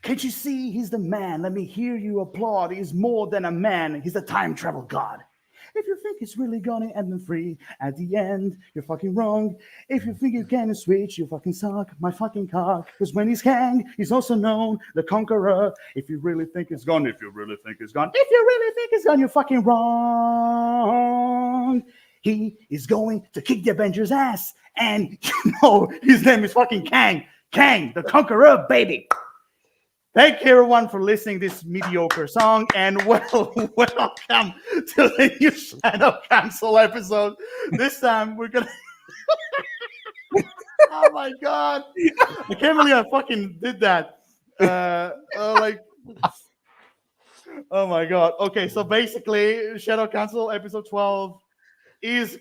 Can't you see he's the man? Let me hear you applaud. He's more than a man. He's a time travel god. If you think it's really gonna end them free at the end, you're fucking wrong. If you think you can switch, you fucking suck my fucking cock. Because when he's Kang, he's also known the conqueror. If you really think it's gone, if you really think it's gone, if you really think it's gone, you're fucking wrong. He is going to kick the Avengers' ass. And you know his name is fucking Kang. Kang, the conqueror, baby. Thank you, everyone, for listening to this mediocre song, and welcome to the new Shadow Cancel episode. This time, we're gonna. Oh my god! I can't believe I fucking did that. Oh my god. Okay, so basically, Shadow Cancel episode 12 is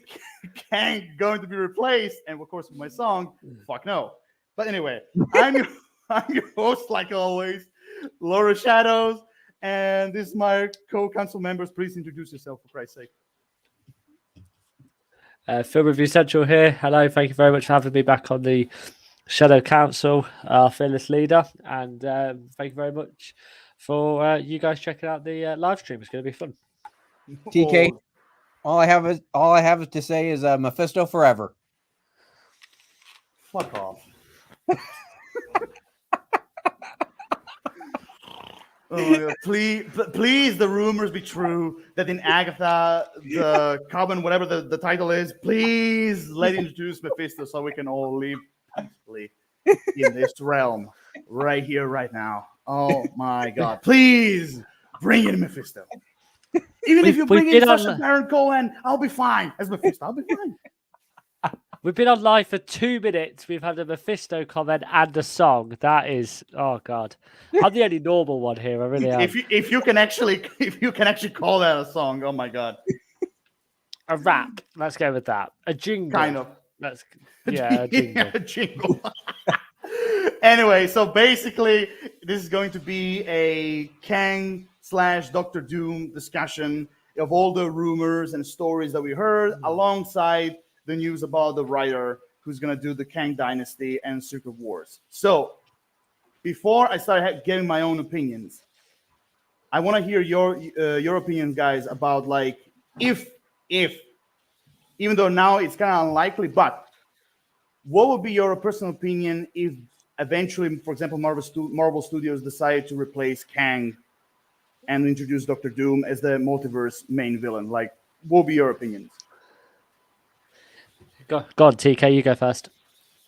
Kang going to be replaced, and of course, my song, fuck no. But anyway, I'm your host, like always, Laura Shadows, and this is my co-council members. Please introduce yourself, for Christ's sake. Film Review Central here. Hello, thank you very much for having me back on the Shadow Council, our fearless leader, and thank you very much for you guys checking out the live stream. It's going to be fun. TK, all I have to say is Mephisto forever. Fuck off. Oh, please, the rumors be true that in Agatha, the Coven, whatever the title is, please let introduce Mephisto so we can all live peacefully in this realm right here, right now. Oh my God! Please bring in Mephisto. Even if you bring in Sacha Baron Cohen, I'll be fine as Mephisto. I'll be fine. We've been on live for 2 minutes. We've had a Mephisto comment and a song. That is, oh god, I'm the only normal one here. I really am. If you can actually call that a song, oh my god. A rap. Let's go with that. A jingle. Kind of. A jingle. A jingle. Anyway, so basically, this is going to be a Kang / Dr. Doom discussion of all the rumors and stories that we heard, alongside the news about the writer who's going to do the Kang Dynasty and Secret Wars. So, before I start giving my own opinions, I want to hear your opinions, guys, about like if even though now it's kind of unlikely, but what would be your personal opinion if eventually, for example, Marvel Studios decided to replace Kang and introduce Dr. Doom as the multiverse main villain? Like, what would be your opinions? Go on, TK, you go first.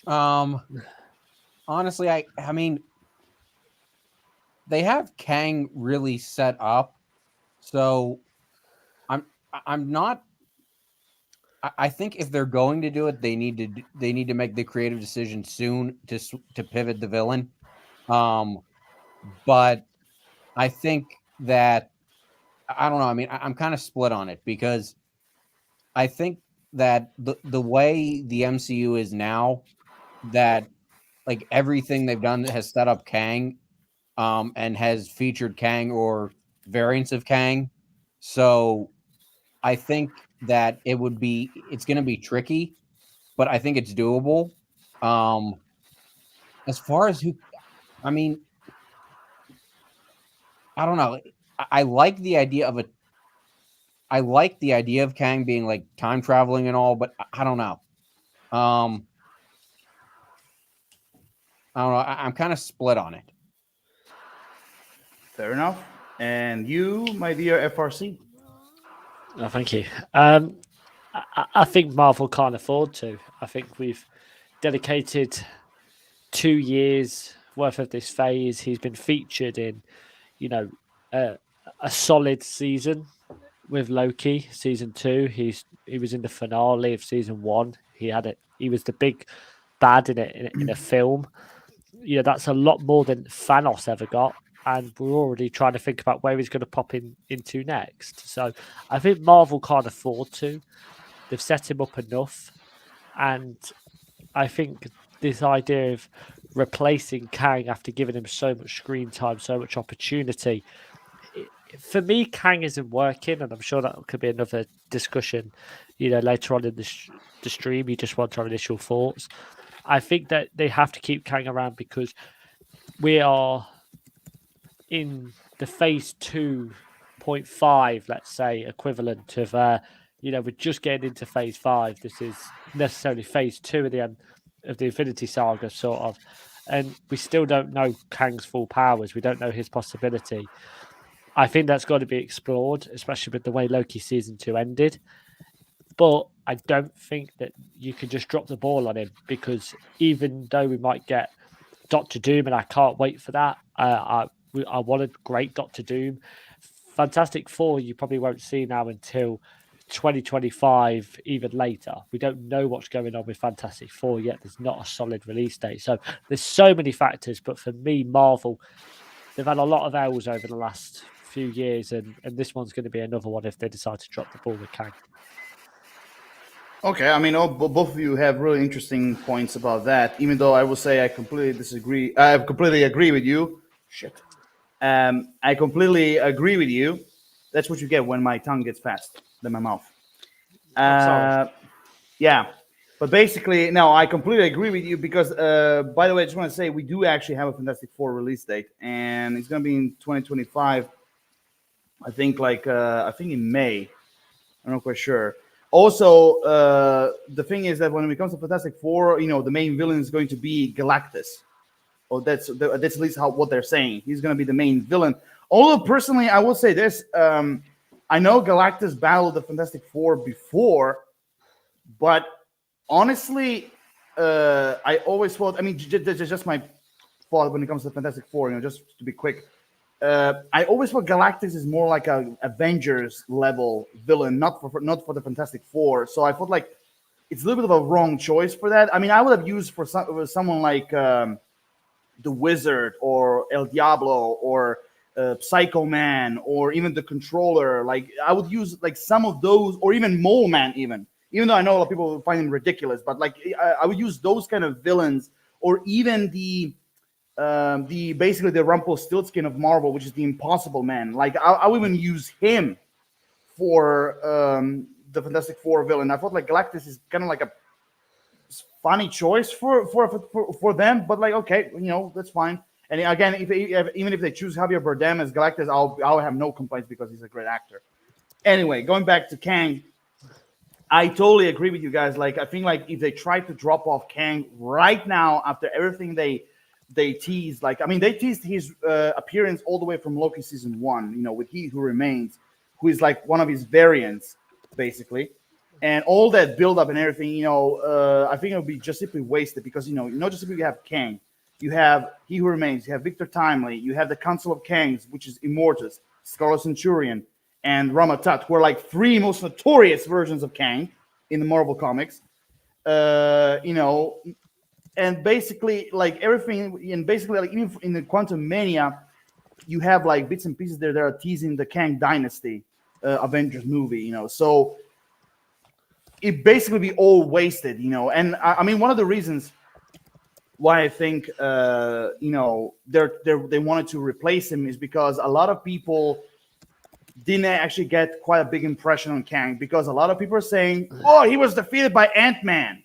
Honestly, I mean, they have Kang really set up, so I'm not. I think if they're going to do it, they need to make the creative decision soon to pivot the villain. But I think that I don't know. I mean, I'm kind of split on it because I think that the way the MCU is now, that like everything they've done has set up Kang, and has featured Kang or variants of Kang. So I think that it's going to be tricky, but I think it's doable. As far as I mean, I don't know. I like the idea of Kang being like time traveling and all, but I don't know. I don't know. I'm kind of split on it. Fair enough. And you, my dear FRC? Oh, thank you. I think Marvel can't afford to. I think we've dedicated 2 years worth of this phase. He's been featured in, a solid season with Loki, season 2. He was in the finale of season 1. He was the big bad in a film. That's a lot more than Thanos ever got, and we're already trying to think about where he's going to pop into next. So I think Marvel can't afford to. They've set him up enough, and I think this idea of replacing Kang after giving him so much screen time, so much opportunity, for me, Kang isn't working, and I'm sure that could be another discussion, later on in the stream. You just want our initial thoughts. I think that they have to keep Kang around because we are in the phase 2.5, let's say, equivalent of, we're just getting into phase 5. This is necessarily phase 2 of the end of the Infinity Saga, sort of. And we still don't know Kang's full powers. We don't know his possibility. I think that's got to be explored, especially with the way Loki season 2 ended. But I don't think that you can just drop the ball on him, because even though we might get Doctor Doom, and I can't wait for that. I want a great Doctor Doom. Fantastic Four, you probably won't see now until 2025, even later. We don't know what's going on with Fantastic Four yet. There's not a solid release date. So there's so many factors. But for me, Marvel, they've had a lot of L's over the last few years, and this one's going to be another one if they decide to drop the ball with Kang. Okay, I mean, both of you have really interesting points about that. Even though I will say I completely disagree. I completely agree with you. Shit. I completely agree with you. That's what you get when my tongue gets fast than my mouth. Sorry. Yeah, but basically, no, I completely agree with you because, by the way, I just want to say we do actually have a Fantastic Four release date, and it's going to be in 2025. I think, I think in May. I'm not quite sure. Also, the thing is that when it comes to Fantastic Four, the main villain is going to be Galactus. Oh, that's at least what they're saying. He's going to be the main villain. Although personally, I will say this: I know Galactus battled the Fantastic Four before, but honestly, I always thought. I mean, just my thought when it comes to Fantastic Four. Just to be quick. I always thought Galactus is more like a Avengers level villain, not for the Fantastic Four. So I felt like it's a little bit of a wrong choice for that. I mean, I would have used for someone like the Wizard or El Diablo or Psycho Man or even the Controller. Like I would use like some of those, or even Mole Man, even though I know a lot of people find him ridiculous, but like I would use those kind of villains, or even the basically the Rumpelstiltskin of Marvel, which is the Impossible Man. Like I would even use him for the Fantastic Four villain. I thought like Galactus is kind of like a funny choice for them, but like okay, that's fine. And again, even if they choose Javier Bardem as Galactus, I'll have no complaints because he's a great actor. Anyway, going back to Kang, I totally agree with you guys. Like I think like if they try to drop off Kang right now after everything they teased, like I mean they teased his appearance all the way from Loki season 1, with He Who Remains, who is like one of his variants basically, and all that build up and everything, I think it would be just simply wasted because just simply you have Kang, you have He Who Remains, you have Victor Timely, you have the Council of Kangs, which is Immortus, Scarlet Centurion, and Rama-Tut, who are like 3 most notorious versions of Kang in the Marvel comics. And basically, like everything, and basically, like even in the Quantum Mania, you have like bits and pieces there that are teasing the Kang Dynasty Avengers movie, So it basically be all wasted, And I mean, one of the reasons why I think they wanted to replace him is because a lot of people didn't actually get quite a big impression on Kang, because a lot of people are saying, "Oh, he was defeated by Ant-Man."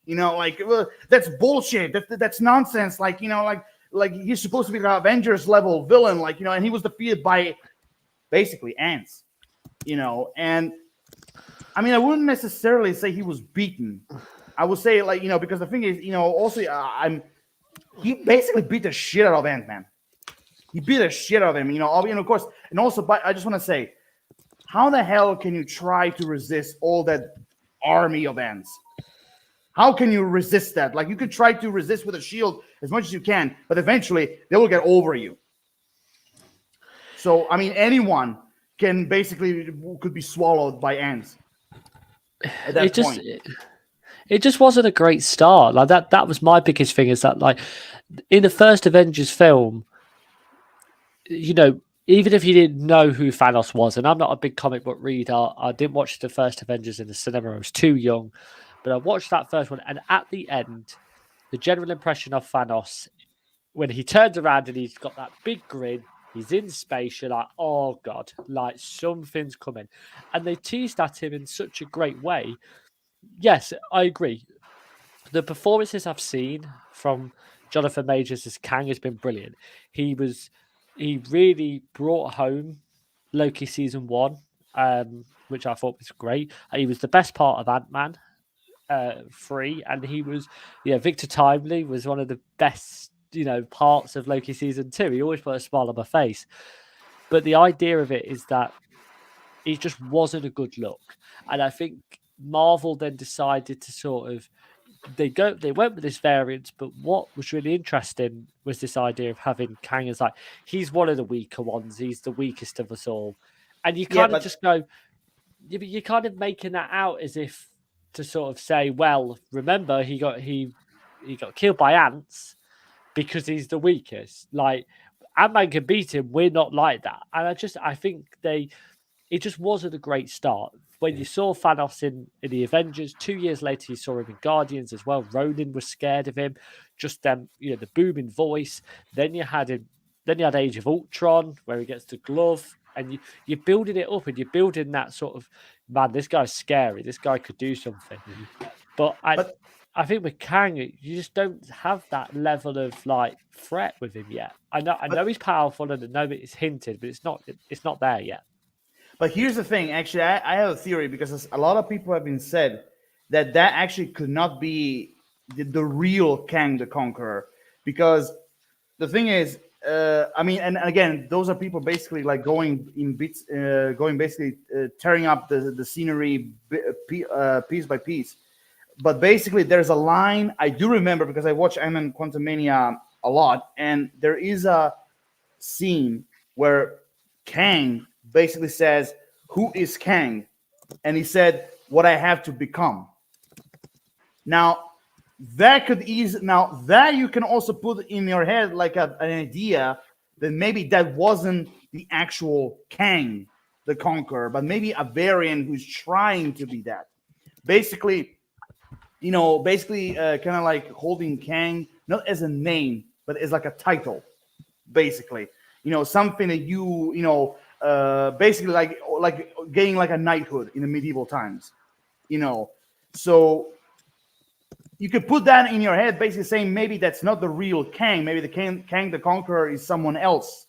That's bullshit. That's nonsense. Like he's supposed to be an Avengers level villain. And he was defeated by basically ants. And I mean, I wouldn't necessarily say he was beaten. I would say because the thing is, also he basically beat the shit out of Ant-Man. He beat the shit out of him. Of course, and also, but I just want to say, how the hell can you try to resist all that army of ants? How can you resist that? Like you could try to resist with a shield as much as you can, but eventually they will get over you. So I mean, anyone could be swallowed by ants. At that point. It just wasn't a great start. Like that was my biggest thing, is that like in the first Avengers film, even if you didn't know who Thanos was, and I'm not a big comic book reader, I didn't watch the first Avengers in the cinema. I was too young. But I watched that first one, and at the end, the general impression of Thanos, when he turns around and he's got that big grin, he's in space, you're like, oh God, like something's coming. And they teased at him in such a great way. Yes, I agree. The performances I've seen from Jonathan Majors as Kang has been brilliant. He was he really brought home Loki season 1, which I thought was great. He was the best part of Ant-Man 3, and he was, Victor Timely was one of the best, parts of Loki season 2. He always put a smile on my face. But the idea of it is that it just wasn't a good look, and I think Marvel then decided to sort of they went with this variant, but what was really interesting was this idea of having Kang as like he's one of the weaker ones, he's the weakest of us all, and you kind of just go, you're kind of making that out as if to sort of say, well, remember he got killed by ants because he's the weakest. Like Ant-Man can beat him, we're not like that, and I think it just wasn't a great start. When you saw Thanos in the Avengers, 2 years later you saw him in Guardians as well. Ronan was scared of him. Just them, the booming voice. Then you had Age of Ultron, where he gets the glove, and you're building it up, and you're building that sort of, man, this guy's scary. This guy could do something. But I think with Kang, you just don't have that level of like threat with him yet. I know he's powerful, and I know it's hinted, but it's not there yet. But here's the thing. Actually, I have a theory, because a lot of people have been said that actually could not be the real Kang the Conqueror, because the thing is, I mean, and again, those are people basically like going in bits, basically tearing up the scenery piece by piece. But basically, there's a line I do remember, because I watch Ant-Man Quantumania a lot, and there is a scene where Kang basically says, "Who is Kang?" And he said, "What I have to become." Now that you can also put in your head like an idea that maybe that wasn't the actual Kang the Conqueror, but maybe a variant who's trying to be that. Basically, kind of like holding Kang not as a name, but as like a title. Basically, something that basically like getting like a knighthood in the medieval times, so you could put that in your head, basically saying maybe that's not the real Kang. Maybe the Kang the Conqueror is someone else,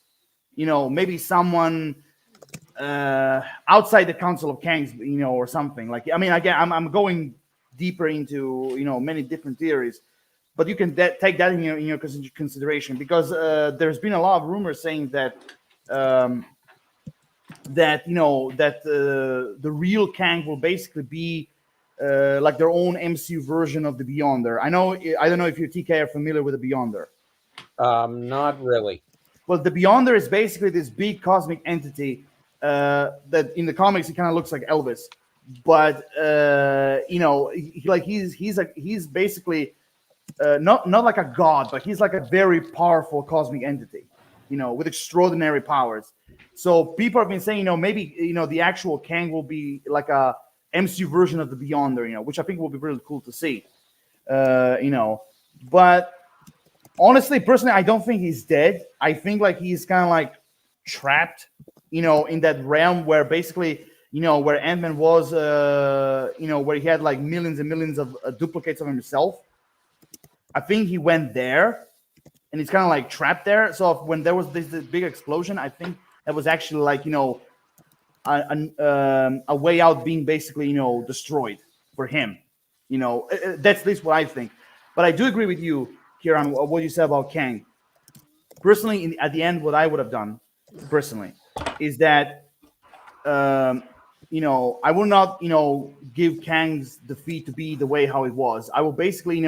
maybe someone outside the Council of Kangs, or something. Like, I mean, again, I'm going deeper into many different theories, but you can take that in your consideration, because there's been a lot of rumors saying that the real Kang will basically be like their own MCU version of the Beyonder. I don't know if you, TK, are familiar with the Beyonder. Not really. Well, the Beyonder is basically this big cosmic entity that in the comics he kind of looks like Elvis, but he's basically not like a god, but he's like a very powerful cosmic entity, with extraordinary powers. So people have been saying, maybe the actual Kang will be like a MCU version of the Beyonder, which I think will be really cool to see. But honestly, personally, I don't think he's dead. I think like he's kind of like trapped, in that realm where basically, where Ant-Man was, where he had like millions and millions of duplicates of himself. I think he went there, and he's kind of like trapped there. So when there was this big explosion, I think that was actually like a way out being basically destroyed for him. That's at least what I think. But I do agree with you, Kieran, what you said about Kang. Personally, at the end, what I would have done personally is that I will not give Kang's defeat to be the way how it was. I will basically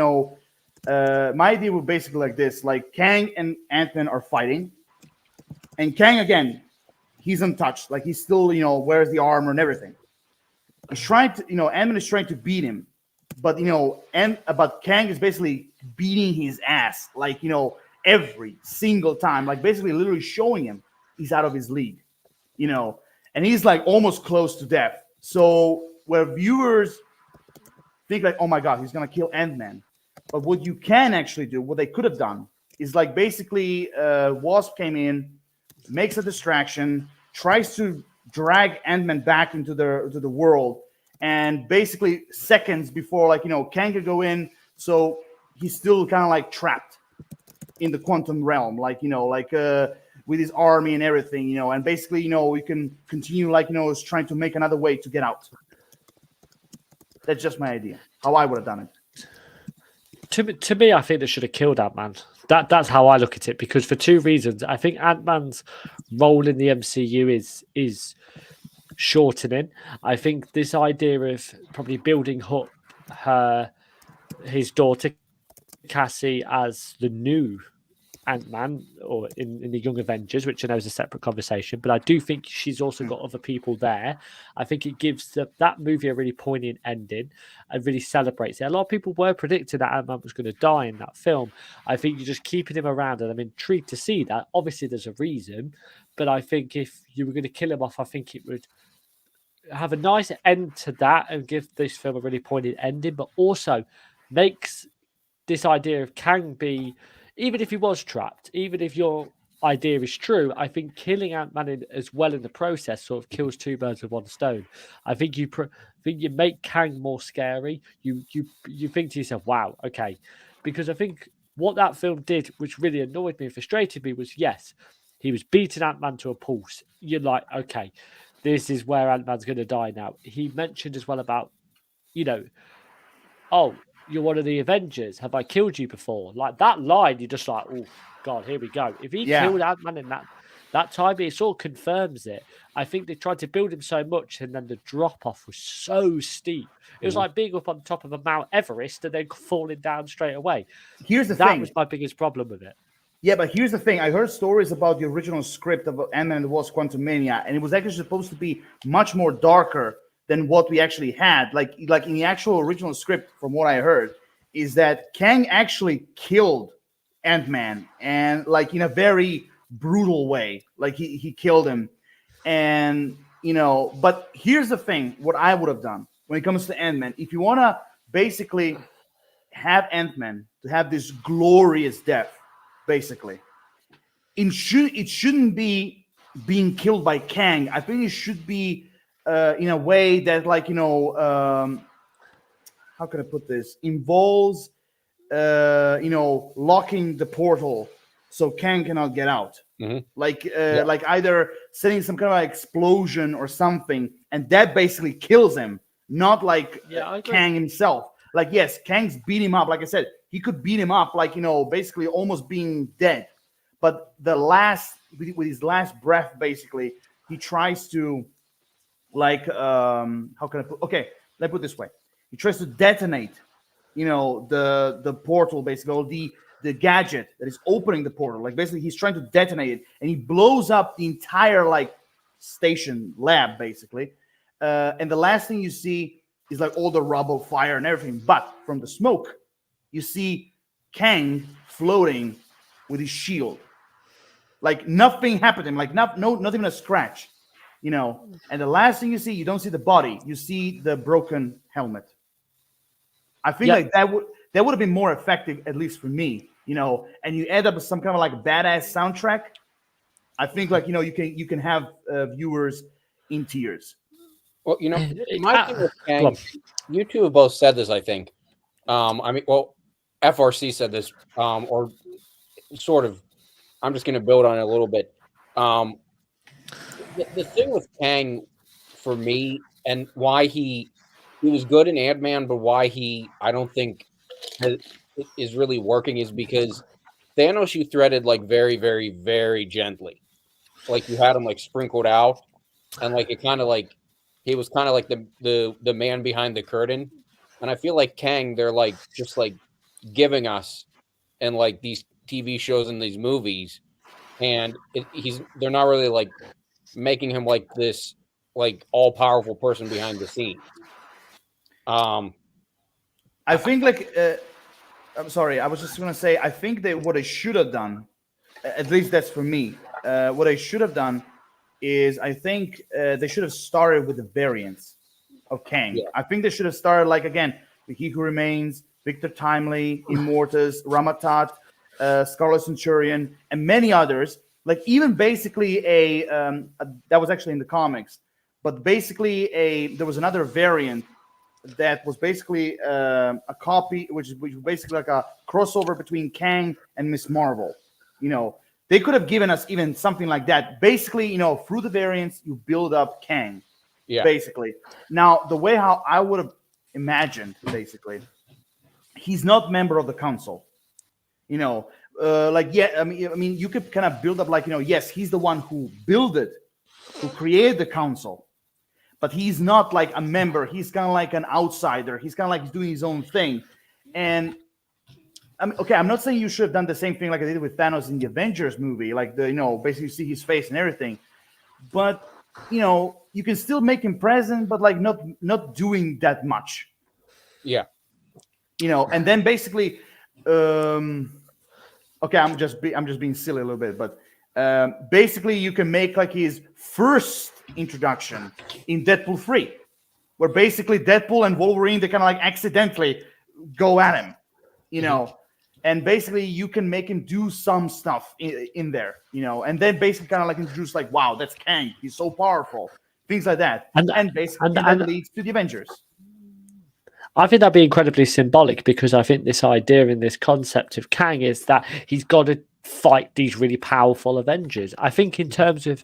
my idea would basically like this: like Kang and Ant-Man are fighting, and Kang again, he's untouched. Like he's still, wears the armor and everything. He's trying to, Ant-Man is trying to beat him, but but Kang is basically beating his ass, like every single time, like basically literally showing him he's out of his league, and he's like almost close to death. So where viewers think like, oh my god, he's gonna kill Ant-Man, but what you can actually do, what they could have done, is like basically Wasp came in, makes a distraction, tries to drag Ant-Man back into the world, and basically seconds before Kang could go in, so he's still kind of like trapped in the quantum realm, with his army and everything, and basically, we can continue is trying to make another way to get out. That's just my idea, how I would have done it. To me, I think they should have killed Ant-Man. That's how I look at it, because for two reasons. I think Ant-Man's role in the MCU is shortening. I think this idea of probably building up his daughter Cassie as the new Ant-Man, or in the Young Avengers, which I know is a separate conversation, but I do think she's also got other people there. I think it gives that movie a really poignant ending and really celebrates it. A lot of people were predicting that Ant-Man was going to die in that film. I think you're just keeping him around, and I'm intrigued to see that. Obviously, there's a reason, but I think if you were going to kill him off, I think it would have a nice end to that and give this film a really poignant ending, but also makes this idea of Kang be, even if he was trapped, even if your idea is true, I think killing Ant-Man as well in the process sort of kills two birds with one stone. I think you make Kang more scary. You think to yourself, wow, okay, because I think what that film did, which really annoyed me and frustrated me, was yes, he was beating Ant-Man to a pulse. You're like, okay, this is where Ant-Man's going to die now. He mentioned as well about, oh, you're one of the Avengers. Have I killed you before? Like that line, you're just like, oh God, here we go. If he killed Ant-Man in that time, it sort of confirms it. I think they tried to build him so much, and then the drop off was so steep. It was like being up on top of a Mount Everest and then falling down straight away. Here's the thing. That was my biggest problem with it. Yeah, but here's the thing. I heard stories about the original script of Ant-Man and the Wasp: Quantumania, and it was actually supposed to be much more darker than what we actually had. Like in the actual original script, from what I heard, is that Kang actually killed Ant-Man, and like in a very brutal way. Like he killed him. And but here's the thing, what I would have done when it comes to Ant-Man, if you want to basically have Ant-Man to have this glorious death, basically, it shouldn't be being killed by Kang. I think it should be in a way that, like, how can I put this? Involves, locking the portal so Kang cannot get out. Mm-hmm. Like either setting some kind of explosion or something, and that basically kills him. Not like Kang himself. Like, yes, Kang's beat him up. Like I said, he could beat him up, like, basically almost being dead. But with his last breath, basically, he tries to, like, how can I put? Okay, let me put it this way. He tries to detonate, the portal, basically, or the gadget that is opening the portal. Like, basically, he's trying to detonate it, and he blows up the entire, like, station lab, basically. And the last thing you see is, like, all the rubble, fire, and everything. But from the smoke, you see Kang floating with his shield. Like, nothing happened to him. Like, not even a scratch. And the last thing you don't see the body. You see the broken helmet. I think like that would have been more effective, at least for me. And you end up with some kind of like badass soundtrack. I think, like, you can have viewers in tears. Well, my thing with Kang, you two have both said this, I think. FRC said this, or sort of. I'm just going to build on it a little bit. The thing with Kang, for me, and why he was good in Ant-Man, but why I don't think is really working, is because Thanos you threaded, like, very, very, very gently. Like, you had him, like, sprinkled out, and, like, it kind of, like, he was kind of like the man behind the curtain. And I feel like Kang, they're, like, just, like, giving us in, like, these TV shows and these movies, and they're not really, like, making him like this, like, all-powerful person behind the scenes. I think, like, I'm sorry, I was just going to say, I think that what they should have done, at least that's for me, what they should have done is, I think they should have started with the variants of Kang. Yeah. I think they should have started, like, again, the He Who Remains, Victor Timely, Immortus, Ramatat, Scarlet Centurion, and many others. Like, even basically that was actually in the comics, but basically there was another variant that was basically a copy, which was basically like a crossover between Kang and Miss Marvel. They could have given us even something like that. Basically, through the variants, you build up Kang. Yeah. Basically. Now, the way how I would have imagined, basically, he's not member of the council. I mean, you could kind of build up yes, he's the one who built it, who created the council, but he's not like a member. He's kind of like an outsider. He's kind of like he's doing his own thing. And I'm not saying you should have done the same thing like I did with Thanos in the Avengers movie, like basically you see his face and everything. But you can still make him present, but like not doing that much. Yeah. And then basically, okay, I'm just being silly a little bit, but basically you can make like his first introduction in Deadpool 3, where basically Deadpool and Wolverine, they kind of like accidentally go at him, and basically you can make him do some stuff in there, and then basically kind of like introduce like, wow, that's Kang, he's so powerful, things like that, and basically that leads to the Avengers. I think that'd be incredibly symbolic, because I think this idea and this concept of Kang is that he's got to fight these really powerful Avengers. I think in terms of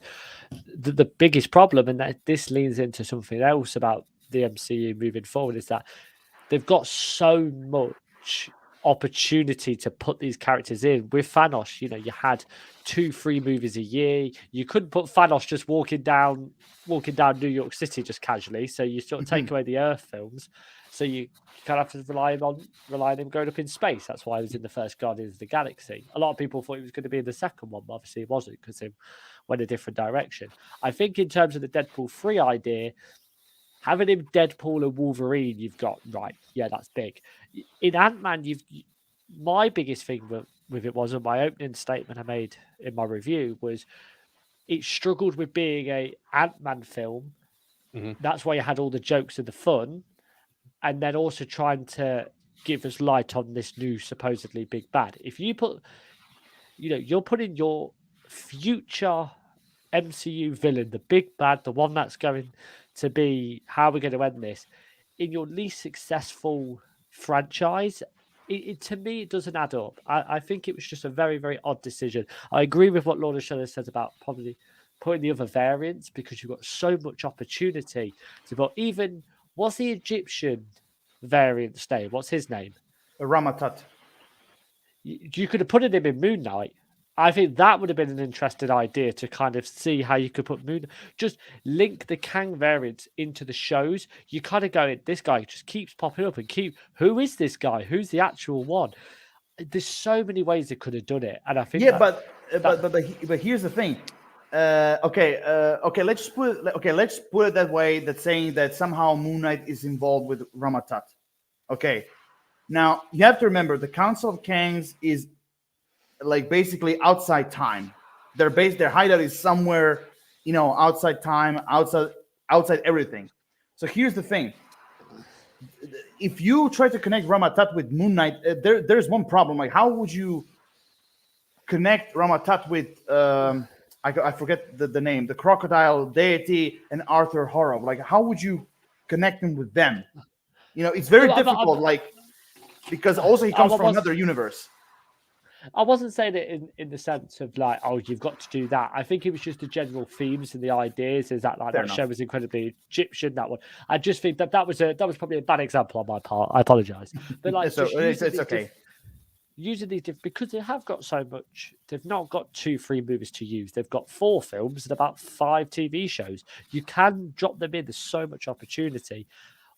the biggest problem, and that this leans into something else about the MCU moving forward, is that they've got so much opportunity to put these characters in. With Thanos, you had 2-3 movies a year. You couldn't put Thanos just walking down New York City just casually, so you sort of take away the Earth films. So you kind of have to rely on him going up in space. That's why he was in the first Guardians of the Galaxy. A lot of people thought he was going to be in the second one, but obviously it wasn't, because he went a different direction. I think in terms of the Deadpool 3 idea, having him Deadpool and Wolverine, you've got, right, yeah, that's big. In Ant-Man, my biggest thing with it was, and my opening statement I made in my review was, it struggled with being a Ant-Man film. Mm-hmm. That's why you had all the jokes and the fun, and then also trying to give us light on this new supposedly big bad. If you put, you're putting your future MCU villain, the big bad, the one that's going to be how we're going to end this, in your least successful franchise, to me, it doesn't add up. I think it was just a very, very odd decision. I agree with what Lord of Shadows says about probably putting the other variants, because you've got so much opportunity to put. Even, what's the Egyptian variant's name? What's his name? Rama-Tut. You could have put him in Moon Knight. I think that would have been an interesting idea, to kind of see how you could put just link the Kang variants into the shows. You kind of go, this guy just keeps popping up, and who is this guy? Who's the actual one? There's so many ways they could have done it, and I think but here's the thing. Let's put it that way. That's saying that somehow Moon Knight is involved with Rama-Tut. Okay, now you have to remember the Council of Kangs is like basically outside time. Their hideout is somewhere, outside time, outside everything. So here's the thing: if you try to connect Rama-Tut with Moon Knight, there's one problem. Like, how would you connect Rama-Tut with I forget the name, the crocodile deity and Arthur Horror? Like, how would you connect him with them? It's very difficult. Because also he comes from another universe. I wasn't saying it in the sense of like, oh, you've got to do that. I think it was just the general themes and the ideas. Is that that show was incredibly Egyptian? That one, I just think that was probably a bad example on my part. I apologize, but like, it's okay. Using these because they have got so much. They've not got 2-3 movies to use. They've got 4 films and about 5 TV shows. You can drop them in. There's so much opportunity.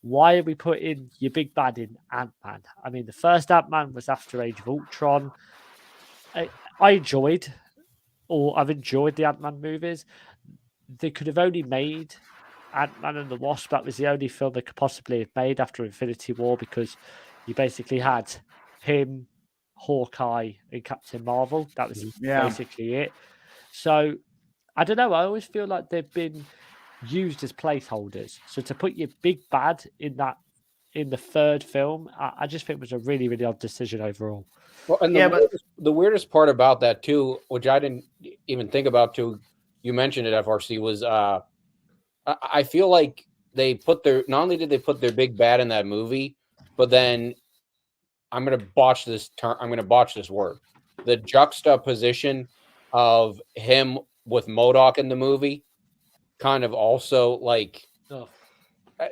Why are we putting your big bad in Ant-Man? I mean, the first Ant-Man was after Age of Ultron. I've enjoyed the Ant-Man movies. They could have only made Ant-Man and the Wasp. That was the only film they could possibly have made after Infinity War, because you basically had him, Hawkeye, and Captain Marvel. That was basically it. So I don't know. I always feel like they've been used as placeholders. So to put your big bad in the third film, I just think it was a really, really odd decision overall. Well, and the weirdest part about that too, which I didn't even think about till you mentioned it, FRC, was I feel like they put not only did they put their big bad in that movie, but then I'm gonna botch this word. The juxtaposition of him with MODOK in the movie kind of also like Oh.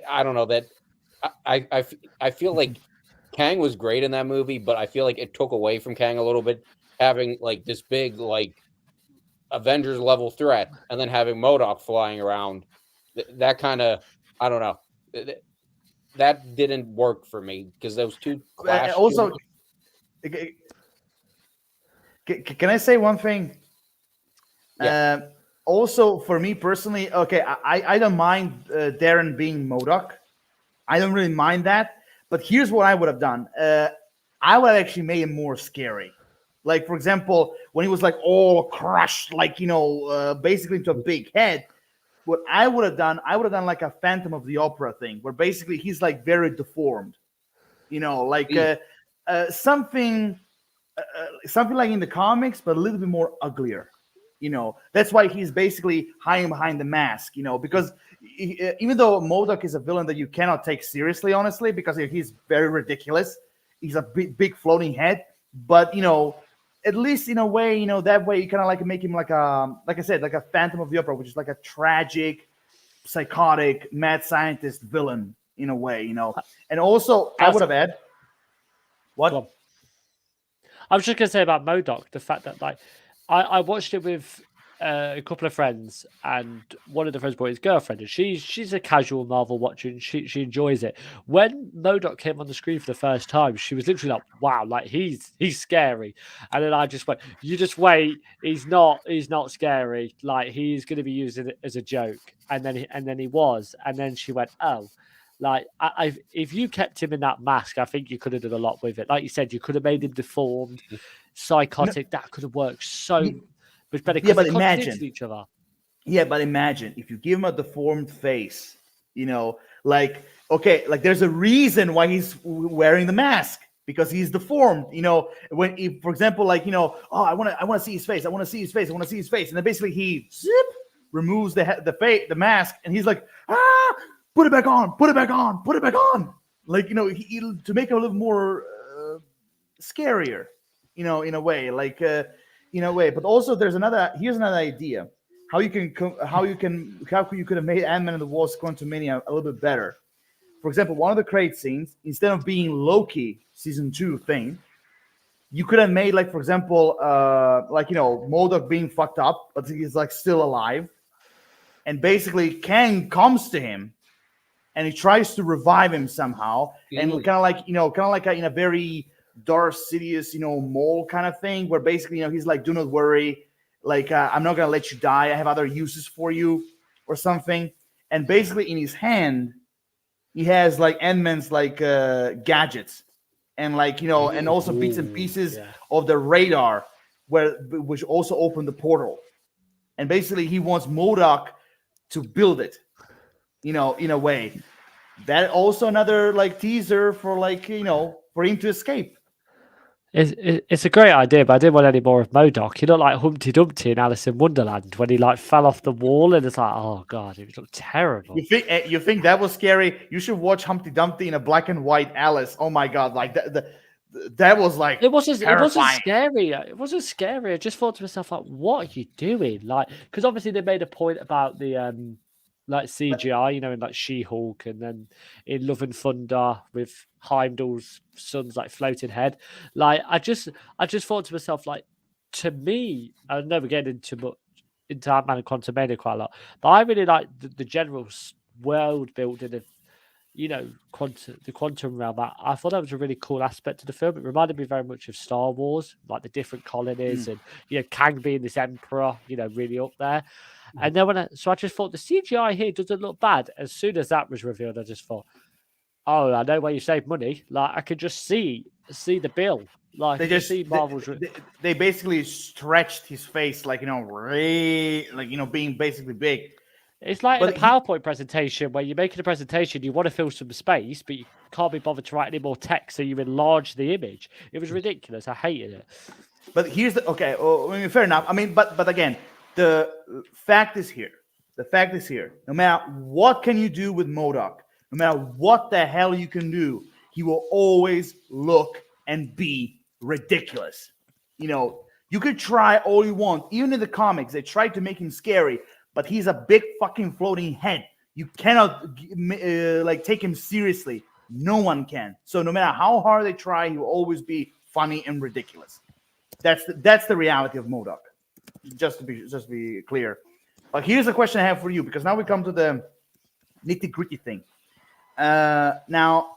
I don't know that I feel like Kang was great in that movie, but I feel like it took away from Kang a little bit having like this big like Avengers level threat and then having MODOK flying around. That kind of I don't know. That didn't work for me because those two clashed. Also, can I say one thing? Yeah. Also, for me personally, okay, I don't mind Darren being MODOK. I don't really mind that. But here's what I would have done. I would have actually made him more scary. Like, for example, when he was like all crushed, like, basically into a big head. What I would have done like a Phantom of the Opera thing, where basically he's like very deformed. Like something like in the comics, but a little bit more uglier. That's why he's basically hiding behind the mask. Because even though MODOK is a villain that you cannot take seriously, honestly, because he's very ridiculous. He's a big floating head, but at least in a way, that way you kind of like make him like I said, like a Phantom of the Opera, which is like a tragic, psychotic, mad scientist villain in a way, And also, I would have added what. I was just going to say about MODOK, the fact that like I watched it with a couple of friends, and one of the friends brought his girlfriend, and she's a casual Marvel watcher, and she enjoys it. When MODOK came on the screen for the first time, she was literally like, "Wow, like he's scary," and then I just went, "You just wait, he's not scary. Like he's going to be used as a joke," and then he was, and then she went, "Oh." Like, if you kept him in that mask, I think you could have done a lot with it. Like you said, you could have made him deformed, psychotic. That could have worked so much better because they contradicted each other. Yeah, but imagine if you give him a deformed face, like, okay, like there's a reason why he's wearing the mask because he's deformed. When, for example, like, oh, I want to see his face. I want to see his face. I want to see his face. And then basically he removes the mask, and he's like, put it back on, put it back on, put it back on. Like, to make it a little more scarier, in a way, like, in a way. But also here's another idea. How you could have made Ant-Man and the Wasp: Quantumania a little bit better. For example, one of the great scenes, instead of being Loki season 2 thing, you could have made, like, for example, MODOK being fucked up, but he's like still alive. And basically Kang comes to him and he tries to revive him somehow, and kind of like in a very Darth Sidious, mole kind of thing, where basically he's like, "Do not worry, like I'm not gonna let you die. I have other uses for you," or something. And basically in his hand, he has like Ant-Man's like gadgets, and like and also bits and pieces of the radar, which also opened the portal. And basically he wants MODOK to build it. In a way, that also another like teaser for like for him to escape. It's a great idea, but I didn't want any more of MODOK. You look like Humpty Dumpty in Alice in Wonderland when he like fell off the wall, and it's like, oh god, it looked terrible. You think that was scary? You should watch Humpty Dumpty in a black and white Alice. Oh my god, like that was like it wasn't scary. It wasn't scary. I just thought to myself, like, what are you doing? Like, because obviously they made a point about the like CGI, in like She-Hulk, and then in Love and Thunder with Heimdall's son's like floating head. Like, I just thought to myself, like, to me, I know we're getting into Ant-Man and Quantumania quite a lot, but I really like the general world building of the quantum realm. I thought that was a really cool aspect of the film. It reminded me very much of Star Wars, like the different colonies, and Kang being this emperor, really up there. And then I just thought the CGI here doesn't look bad. As soon as that was revealed, I just thought, oh, I know where you save money. Like, I could just see the bill. Like, they basically stretched his face, like being basically big. It's like in a PowerPoint presentation where you're making a presentation, you want to fill some space, but you can't be bothered to write any more text, so you enlarge the image. It was ridiculous. I hated it. But here's fair enough. I mean, but again, the fact is here. The fact is here. No matter what can you do with MODOK, no matter what the hell you can do, he will always look and be ridiculous. You You could try all you want. Even in the comics, they tried to make him scary, but he's a big fucking floating head. You cannot like take him seriously. No one can. So no matter how hard they try, he will always be funny and ridiculous. That's the reality of MODOK. Just to be clear. But here's a question I have for you, because now we come to the nitty-gritty thing. Now,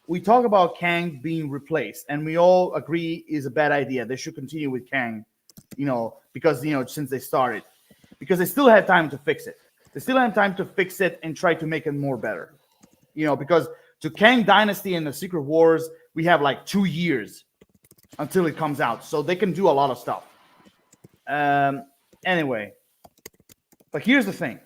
we talk about Kang being replaced, and we all agree is a bad idea. They should continue with Kang, because since they started, because they still have time to fix it. They still have time to fix it and try to make it more better. Because to Kang Dynasty and the Secret Wars, we have like 2 years until it comes out, so they can do a lot of stuff. Anyway, but here's the thing.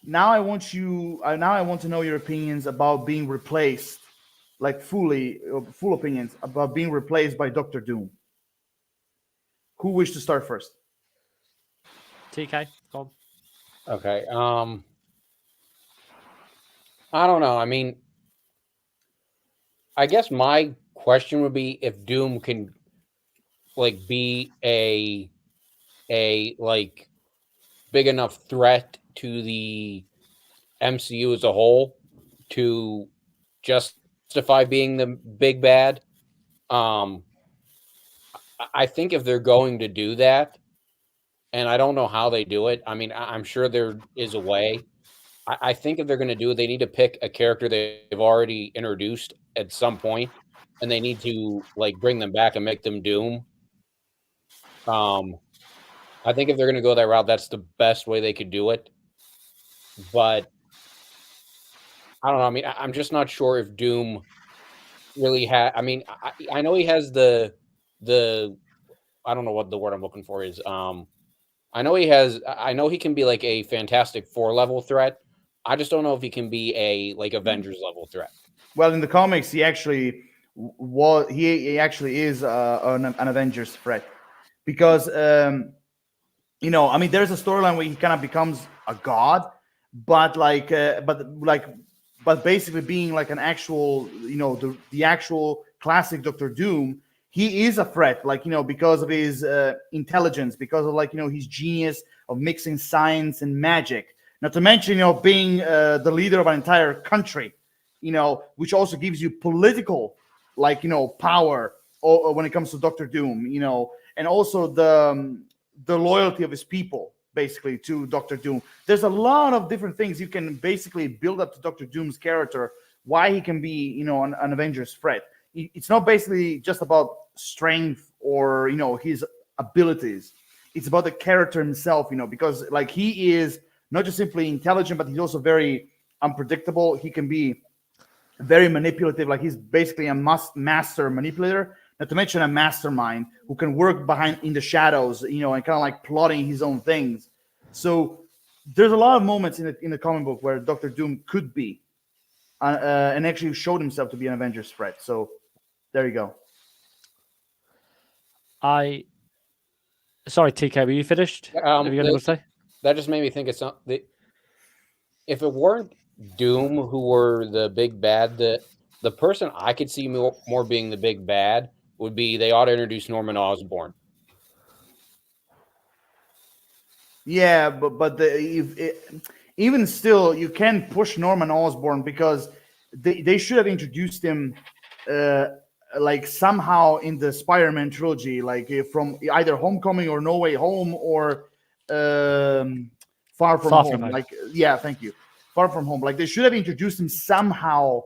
Now I want to know your opinions about being replaced, like full opinions about being replaced by Doctor Doom. Who wishes to start first? TK, go on. Okay. I don't know. I mean, I guess my question would be if Doom can like be a like big enough threat to the MCU as a whole to justify being the big bad. I think if they're going to do that, and I don't know how they do it. I mean, I'm sure there is a way. I think if they're going to do it, they need to pick a character they've already introduced at some point, and they need to like bring them back and make them Doom. I think if they're going to go that route, that's the best way they could do it. But I don't know. I mean, I'm just not sure if Doom really had. I mean, I know he has the. I don't know what the word I'm looking for is. I know he has. I know he can be like a Fantastic Four level threat. I just don't know if he can be a like Avengers level threat. Well, in the comics, he actually he actually is an Avengers threat, because I mean, there's a storyline where he kind of becomes a god, but but basically being like an actual, the actual classic Doctor Doom, he is a threat, because of his intelligence, because of his genius of mixing science and magic. Not to mention, being the leader of an entire country, which also gives you political, power when it comes to Doctor Doom, and also the loyalty of his people, basically, to Doctor Doom. There's a lot of different things you can basically build up to Doctor Doom's character, why he can be, an Avengers threat. It's not basically just about strength or, his abilities. It's about the character himself, because he is not just simply intelligent, but he's also very unpredictable. He can be very manipulative. He's basically a master manipulator, not to mention a mastermind who can work behind in the shadows, and kind of plotting his own things. So there's a lot of moments in the comic book where Doctor Doom could be and actually showed himself to be an Avengers threat. So there you go. Sorry, TK, were you finished? Have you got anything to say? That just made me think it's not. If it weren't Doom who were the big bad, the person I could see more being the big bad would be they ought to introduce Norman Osborn. Yeah, but even still, you can push Norman Osborn, because they should have introduced him somehow in the Spider-Man trilogy, from either Homecoming or No Way Home or Far From Home. Yeah, thank you. Far From Home. They should have introduced him somehow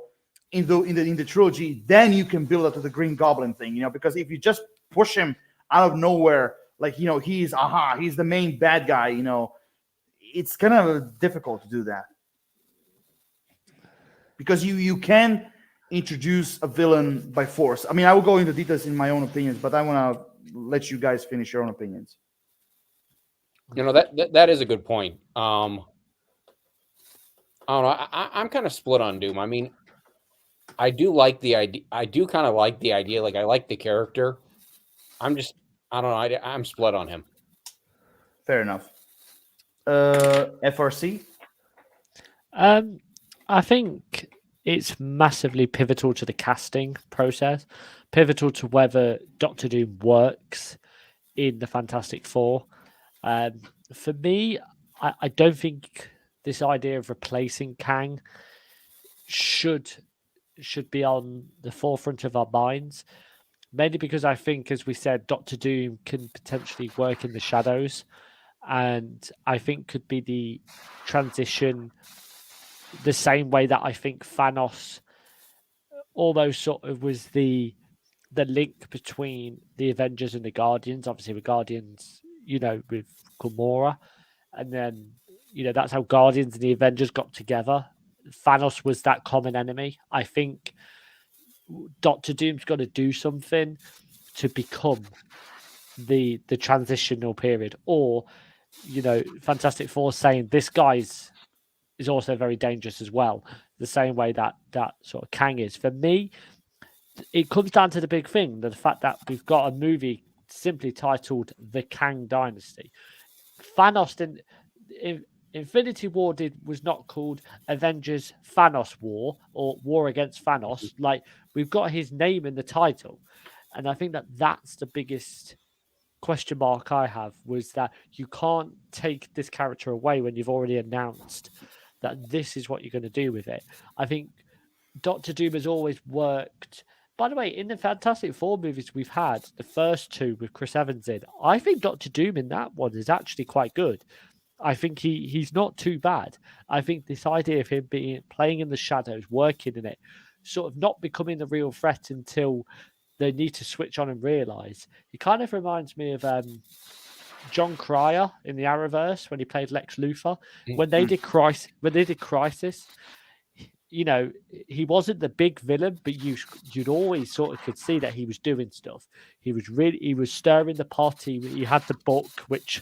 in the trilogy. Then you can build up to the Green Goblin thing, because if you just push him out of nowhere, he's the main bad guy, it's kind of difficult to do that, because you can introduce a villain by force. I mean, I will go into details in my own opinions, but I want to let you guys finish your own opinions. That is a good point. I don't know. I'm kind of split on Doom. I mean, I do like the idea. I do kind of like the idea. I like the character. I don't know. I'm split on him. Fair enough. FRC? I think it's massively pivotal to the casting process, pivotal to whether Doctor Doom works in the Fantastic Four. For me, I don't think this idea of replacing Kang should be on the forefront of our minds. Mainly because I think, as we said, Doctor Doom can potentially work in the shadows, and I think could be the transition the same way that I think Thanos almost sort of was the link between the Avengers and the Guardians. Obviously, with Guardians, with Gamora, and then that's how Guardians and the Avengers got together. Thanos was that common enemy. I think Doctor Doom's got to do something to become the transitional period, or Fantastic Four saying this guy's is also very dangerous as well, the same way that sort of Kang is. For me, it comes down to the big thing, the fact that we've got a movie simply titled The Kang Dynasty. Thanos didn't. Infinity War was not called Avengers Thanos War or War Against Thanos. Like, we've got his name in the title, and I think that's the biggest question mark I have, was that you can't take this character away when you've already announced that this is what you're going to do with it. I think Doctor Doom has always worked. By the way, in the Fantastic Four movies we've had, the first two with Chris Evans in, I think Doctor Doom in that one is actually quite good. I think he's not too bad. I think this idea of him playing in the shadows, working in it, sort of not becoming the real threat until they need to switch on and realize. He kind of reminds me of John Cryer in the Arrowverse when he played Lex Luthor. When they did Crisis, he wasn't the big villain, but you'd always sort of could see that he was doing stuff. He was stirring the pot. He had the book, which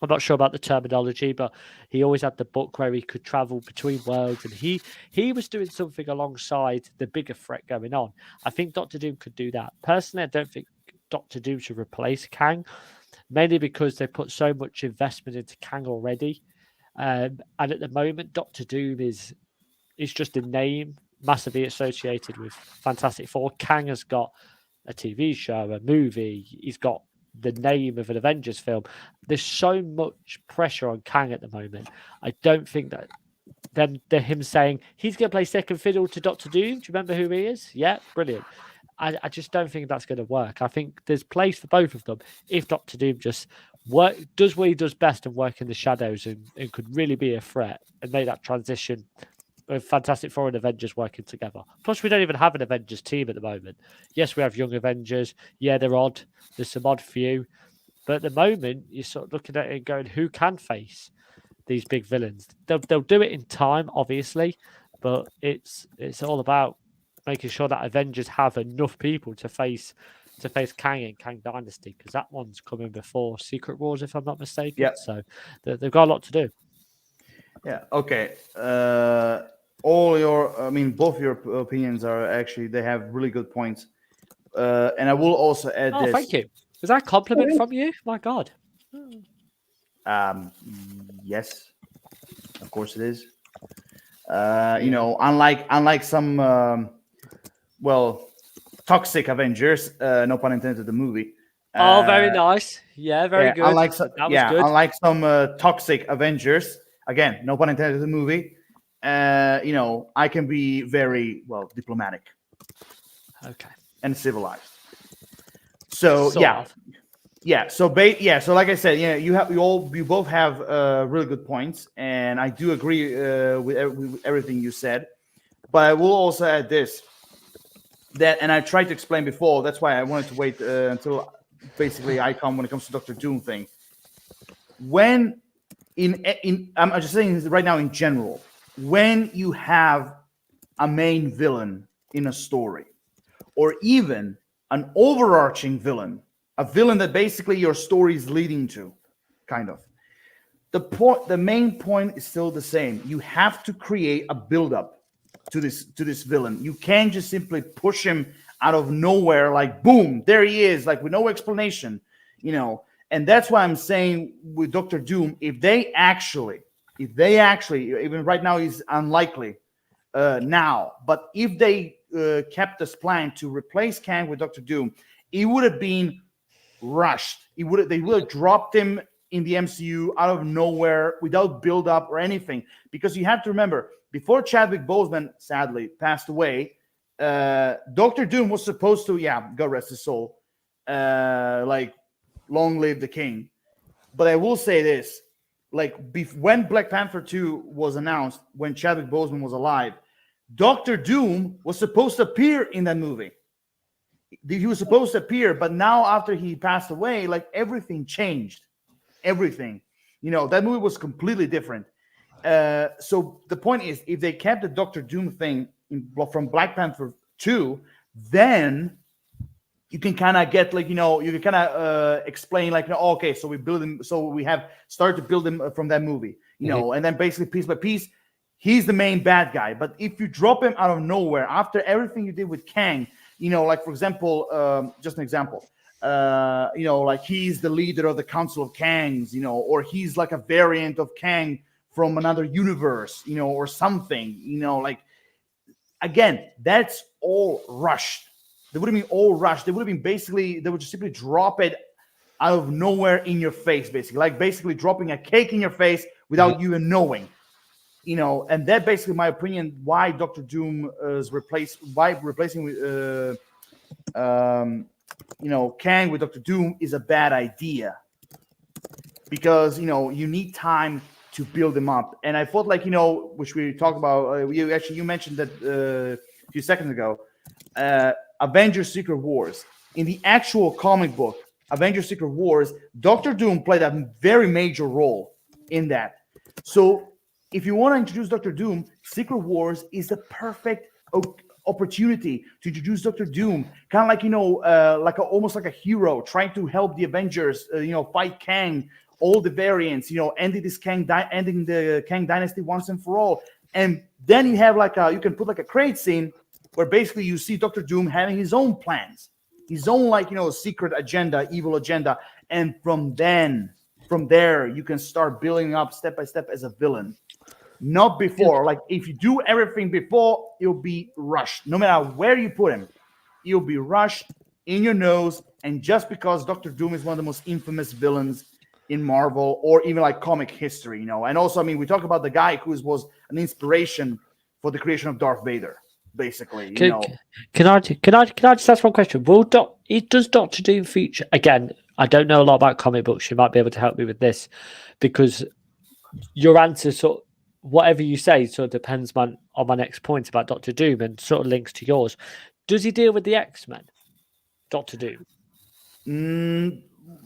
I'm not sure about the terminology, but he always had the book where he could travel between worlds, and he was doing something alongside the bigger threat going on. I think Doctor Doom could do that. Personally, I don't think Doctor Doom should replace Kang, mainly because they put so much investment into Kang already. And at the moment, Doctor Doom is just a name massively associated with Fantastic Four. Kang has got a TV show, a movie. He's got the name of an Avengers film. There's so much pressure on Kang at the moment. I don't think that then him saying he's going to play second fiddle to Doctor Doom. Do you remember who he is? Yeah, brilliant. I just don't think that's going to work. I think there's place for both of them if Doctor Doom just does what he does best and work in the shadows and could really be a threat and make that transition of Fantastic Four and Avengers working together. Plus, we don't even have an Avengers team at the moment. Yes, we have young Avengers. Yeah, they're odd. There's some odd few. But at the moment, you're sort of looking at it and going, who can face these big villains? They'll do it in time, obviously, but it's all about making sure that Avengers have enough people to face Kang and Kang Dynasty, because that one's coming before Secret Wars, if I'm not mistaken. Yeah. So they've got a lot to do. Yeah. Okay. Both your opinions are actually, they have really good points. And I will also add this. Thank you. Is that a compliment from you? My God. Yes, of course it is. Unlike some, toxic Avengers, no pun intended, the movie. Very nice. Yeah, very good. Unlike some toxic Avengers, again, no pun intended, the movie. I can be very diplomatic. Okay. And civilized. So So like I said, you both have really good points, and I do agree with everything you said. But I will also add this, and I tried to explain before. That's why I wanted to wait until basically I come when it comes to Doctor Doom thing. When I'm just saying this right now in general, when you have a main villain in a story, or even an overarching villain, a villain that basically your story is leading to, kind of. The main point is still the same. You have to create a build-up to this villain. You can't just simply push him out of nowhere, like boom, there he is, like with no explanation, And that's why I'm saying with Doctor Doom, if they actually, even right now, he's unlikely now. But if they kept this plan to replace Kang with Doctor Doom, it would have been rushed. They would have dropped him in the MCU out of nowhere without build up or anything. Because you have to remember, before Chadwick Boseman sadly passed away, Doctor Doom was supposed to, God rest his soul, like long live the king. But I will say this, like when Black Panther 2 was announced, when Chadwick Boseman was alive, Doctor Doom was supposed to appear in that movie. He was supposed to appear, but now after he passed away, like everything changed. Everything. That movie was completely different. So the point is, if they kept the Doctor Doom thing from Black Panther 2, then you can kind of get you can kind of explain okay, so we build him, so we have started to build him from that movie, and then basically piece by piece, he's the main bad guy. But if you drop him out of nowhere after everything you did with Kang, like for example, just an example, like he's the leader of the Council of Kangs, or he's like a variant of Kang from another universe, or something, like, again, that's all rushed. They would have been all rushed. They would have been they would just simply drop it out of nowhere in your face, basically, like basically dropping a cake in your face without you even knowing, and that basically, my opinion, why Doctor Doom is replacing with, Kang with Doctor Doom is a bad idea, because, you need time to build him up. And I thought, like, which we talked about, you mentioned that a few seconds ago, Avengers Secret Wars. In the actual comic book, Avengers Secret Wars, Doctor Doom played a very major role in that. So if you want to introduce Doctor Doom, Secret Wars is the perfect opportunity to introduce Doctor Doom, kind of like, almost like a hero trying to help the Avengers, fight Kang, all the variants, ending the Kang dynasty once and for all. And then you have you can put like a crate scene where basically you see Doctor Doom having his own plans, his own secret agenda, evil agenda. And from there, you can start building up step by step as a villain. Not before. Like, if you do everything before, it'll be rushed. No matter where you put him, it'll be rushed in your nose. And just because Doctor Doom is one of the most infamous villains in Marvel, or even like comic history, And also, I mean, we talk about the guy who was an inspiration for the creation of Darth Vader, basically. Can I just ask one question? Does Doctor Doom feature again? I don't know a lot about comic books. You might be able to help me with this, because your answer whatever you say sort of depends on my next point about Doctor Doom, and sort of links to yours. Does he deal with the X-Men, Doctor Doom?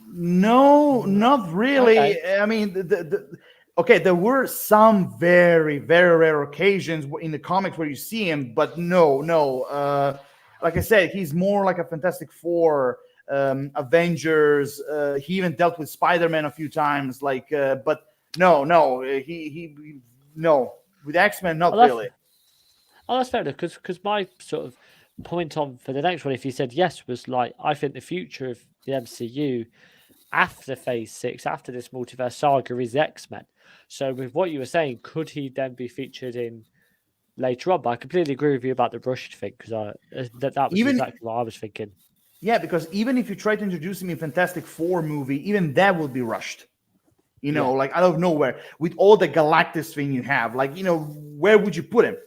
No, not really. Okay. I mean, there were some very, very rare occasions in the comics where you see him, but no. Like I said, he's more like a Fantastic Four, Avengers. He even dealt with Spider-Man a few times. But no, he no, with X-Men, not really. Oh, that's fair enough. Because my sort of point on for the next one, if you said yes, was like, I think the future of the MCU after Phase 6, after this Multiverse Saga, is X-Men. So with what you were saying, could he then be featured in later on? But I completely agree with you about the rushed thing, because that was exactly what I was thinking. Yeah, because even if you try to introduce him in Fantastic Four movie, even that would be rushed. Like out of nowhere, with all the Galactus thing you have, where would you put him?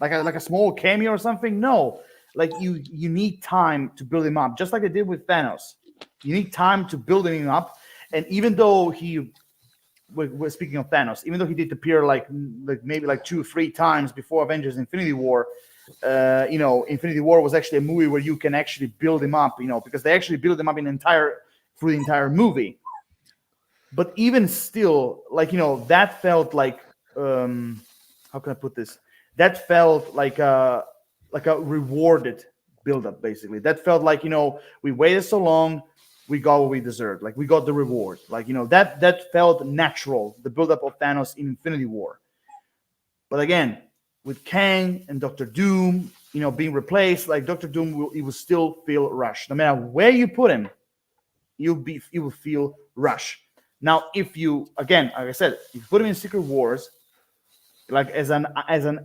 Like a small cameo or something? No, like you need time to build him up, just like they did with Thanos. You need time to build him up, and even though we're speaking of Thanos, even though he did appear like maybe 2 or 3 times before Avengers Infinity War, Infinity War was actually a movie where you can actually build him up, because they actually build him up through the entire movie. But even still, that felt like, how can I put this? That felt like a rewarded build-up, basically. That felt like, we waited so long, we got what we deserved. Like, we got the reward. That felt natural, the build-up of Thanos in Infinity War. But again, with Kang and Doctor Doom, being replaced, like Doctor Doom, it will still feel rushed. No matter where you put him, it will feel rushed. Now, if you, again, like I said, if you put him in Secret Wars, like as an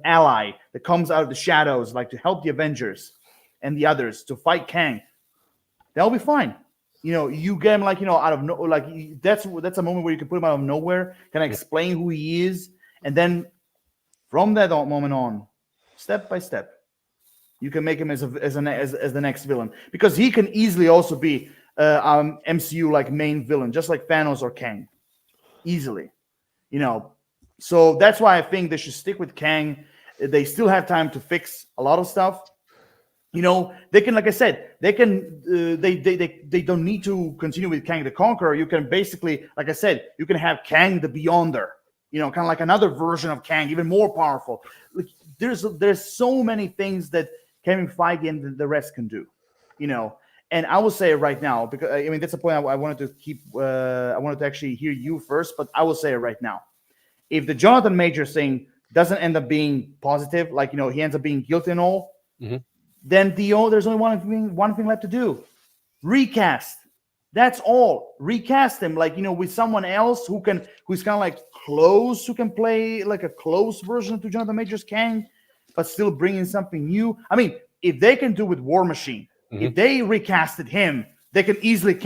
ally that comes out of the shadows, like to help the Avengers and the others to fight Kang, that'll be fine. You get him like out of no, like that's a moment where you can put him out of nowhere, kind of explain who he is, and then from that moment on, step by step, you can make him as the next villain, because he can easily also be MCU like main villain, just like Thanos or Kang, easily. So that's why I think they should stick with Kang. They still have time to fix a lot of stuff. They can, like I said, they can. They don't need to continue with Kang the Conqueror. You can basically, like I said, you can have Kang the Beyonder. Kind of like another version of Kang, even more powerful. Like, there's so many things that Kevin Feige and the rest can do. And I will say it right now, because I mean that's the point I wanted to keep. I wanted to actually hear you first, but I will say it right now. If the Jonathan Majors thing doesn't end up being positive, like he ends up being guilty and all, then there's only one thing left to do: recast. That's all. Recast him, like with someone else who's kind of like close, who can play like a close version to Jonathan Majors Kang, but still bring in something new. I mean, if they can do with War Machine, if they recasted him, they can easily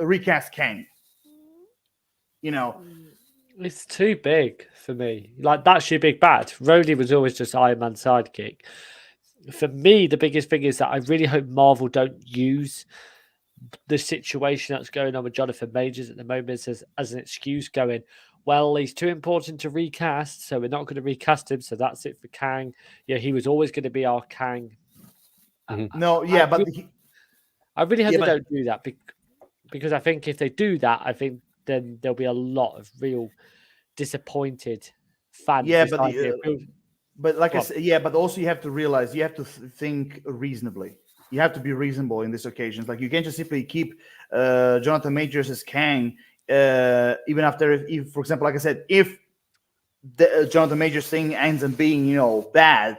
recast Kang. It's too big for me. Like, that's your big bad. Rhodey was always just Iron Man's sidekick. For me, the biggest thing is that I really hope Marvel don't use the situation that's going on with Jonathan Majors at the moment as an excuse, going, well, he's too important to recast, so we're not going to recast him, so that's it for Kang. He was always going to be our Kang. No, yeah, I really hope they don't do that, because I think if they do that, I think then there'll be a lot of real disappointed fans. Yeah, but like I said, yeah, but also you have to realize, you have to think reasonably. You have to be reasonable in these occasions. Like, you can't just simply keep Jonathan Majors as Kang, even after, if, for example, like I said, if the Jonathan Majors thing ends up being, bad,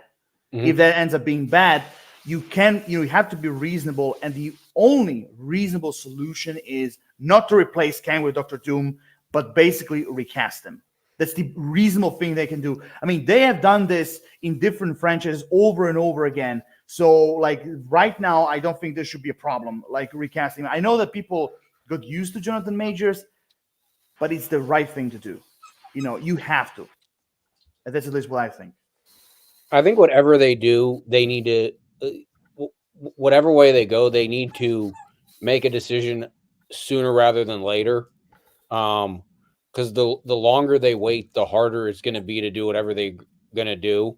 if that ends up being bad, you have to be reasonable. And the only reasonable solution is not to replace Kang with Doctor Doom, but basically recast him. That's the reasonable thing they can do. I mean, they have done this in different franchises over and over again. So, like, right now, I don't think there should be a problem, like, recasting. I know that people got used to Jonathan Majors, but it's the right thing to do. You have to. And that's at least what I think. I think whatever they do, they need to, whatever way they go, they need to make a decision sooner rather than later. Because the longer they wait, the harder it's going to be to do whatever they're going to do.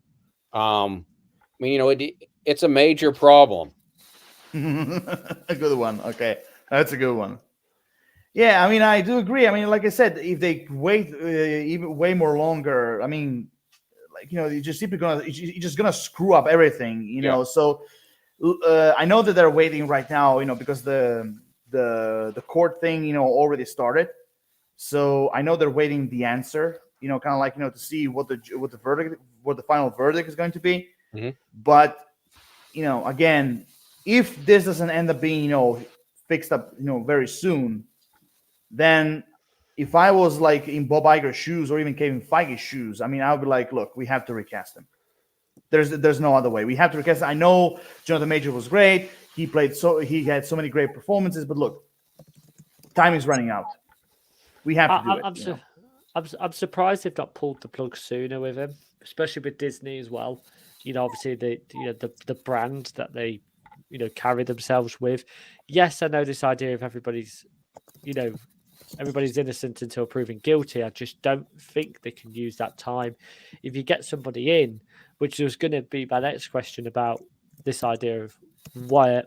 I mean, it's a major problem. A good one. Okay, that's a good one. Yeah, I mean, I do agree. I mean, like I said, if they wait even way more longer, I mean, like, you're just gonna screw up everything. So I know that they're waiting right now. Because the court thing, already started. So I know they're waiting the answer. Kind of like to see what the final verdict is going to be. But again, if this doesn't end up being fixed up very soon, then if I was like in Bob Iger's shoes or even Kevin Feige's shoes, I mean, I would be like, look, we have to recast him. There's no other way. We have to recast him. I know Jonathan Major was great. He had so many great performances, but look, time is running out. We have to do it. I'm surprised they've not pulled the plug sooner with him, especially with Disney as well. Obviously the brand that they carry themselves with. Yes, I know this idea of everybody's innocent until proven guilty. I just don't think they can use that time. If you get somebody in, which was going to be my next question about this idea of where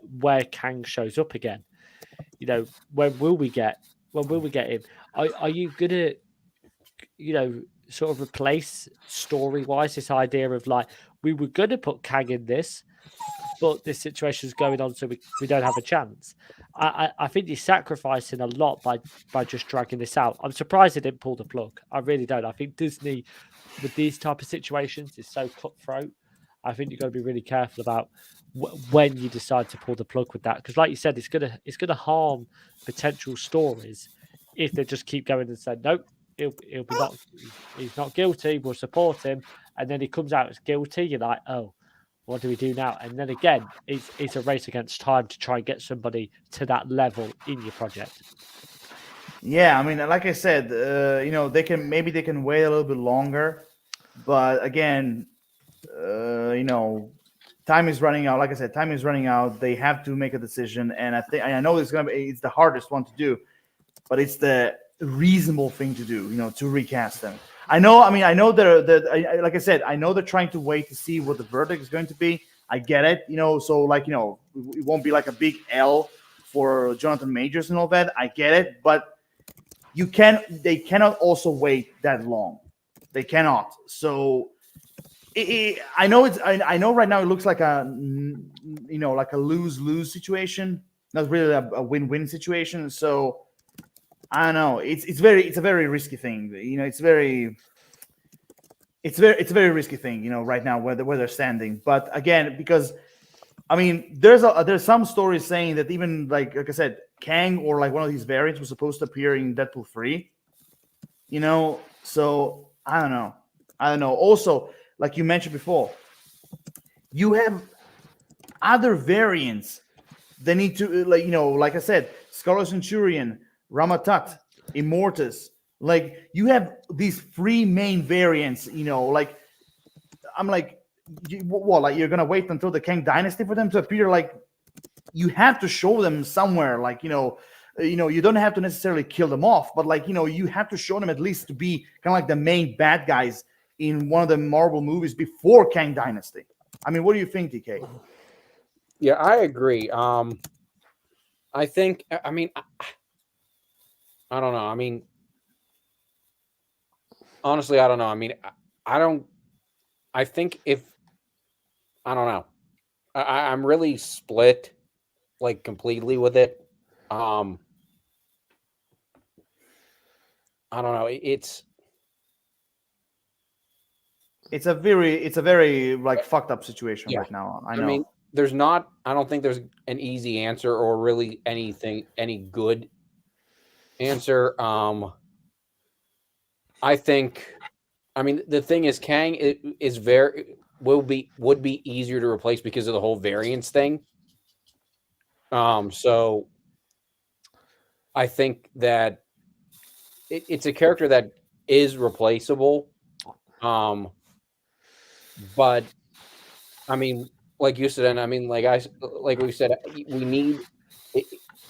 Kang shows up again. When will we get him? Are you gonna sort of replace story-wise this idea of like, we were going to put Kang in this, but this situation is going on, so we don't have a chance. I think you're sacrificing a lot by just dragging this out. I'm surprised they didn't pull the plug. I really don't. I think Disney, with these type of situations, is so cutthroat. I think you've got to be really careful about when you decide to pull the plug with that, because, like you said, it's gonna harm potential stories if they just keep going and say, nope, he's not guilty, we'll support him, and then he comes out as guilty. You're like, oh, what do we do now? And then again, it's a race against time to try and get somebody to that level in your project. Yeah, I mean, like I said, they can wait a little bit longer, but again, time is running out. Like I said, time is running out. They have to make a decision, and I know it's the hardest one to do, but it's the reasonable thing to do. To recast them. I know that like I said, I know they're trying to wait to see what the verdict is going to be. I get it. So it won't be like a big L for Jonathan Majors and all that. I get it, but they cannot also wait that long. They cannot. So I know right now it looks like a lose-lose situation, not really a win-win situation. So I don't know. It's a very risky thing. It's a very risky thing. Right now where they're standing. But again, because I mean, there's some stories saying that even like I said, Kang or like one of these variants was supposed to appear in Deadpool 3. So I don't know. Also, like you mentioned before, you have other variants that need to like I said, Scarlet Centurion, Ramatat, Immortus. Like you have these 3 main variants. Like I'm like, what? Like you're gonna wait until the Kang Dynasty for them to appear? Like you have to show them somewhere. Like you don't have to necessarily kill them off, but like you have to show them at least to be kind of like the main bad guys in one of the Marvel movies before Kang Dynasty. I mean, what do you think, DK? Yeah, I agree. I think. I mean, I don't know. I mean, honestly, I don't know. I mean, I don't. I think if I don't know, I'm really split, like completely with it. I don't know. It's a very like fucked up situation right now. I know. I mean, I don't think there's an easy answer or really any good answer. I think, I mean, the thing is, Kang would be easier to replace because of the whole variance thing. So I think that it's a character that is replaceable. But I mean, like you said, and I mean, like we said, we need,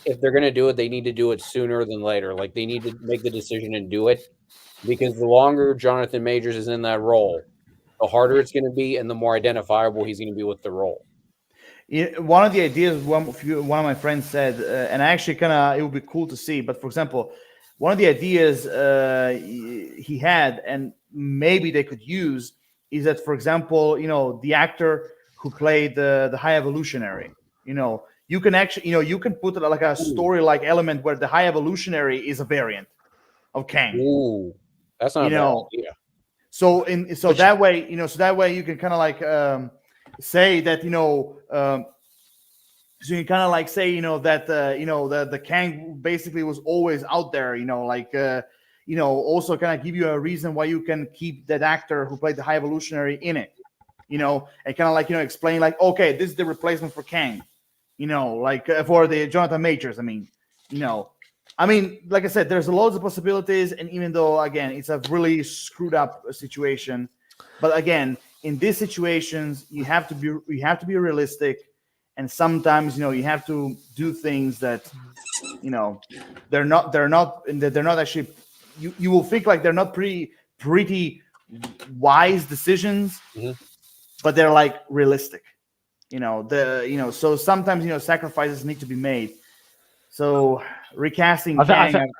if they're going to do it, they need to do it sooner than later. Like they need to make the decision and do it, because the longer Jonathan Majors is in that role, the harder it's going to be, and the more identifiable he's going to be with the role. One of the ideas one of my friends said, and actually it would be cool to see. But for example, one of the ideas he had, and maybe they could use, is that, for example, the actor who played the High Evolutionary, you can actually, you can put like a story-like element where the High Evolutionary is a variant of Kang. Ooh, that's not a bad idea. So that way you can kind of like say that so you kind of like say that the Kang basically was always out there, also kind of give you a reason why you can keep that actor who played the High Evolutionary in it, and kind of like explain like, okay, this is the replacement for Kang, for the Jonathan Majors. I mean, like I said, there's loads of possibilities, and even though again it's a really screwed up situation, but again, in these situations you have to be realistic, and sometimes you have to do things that they're not actually. You will think like they're not pretty wise decisions, but they're like realistic. So sometimes sacrifices need to be made. So recasting Kang,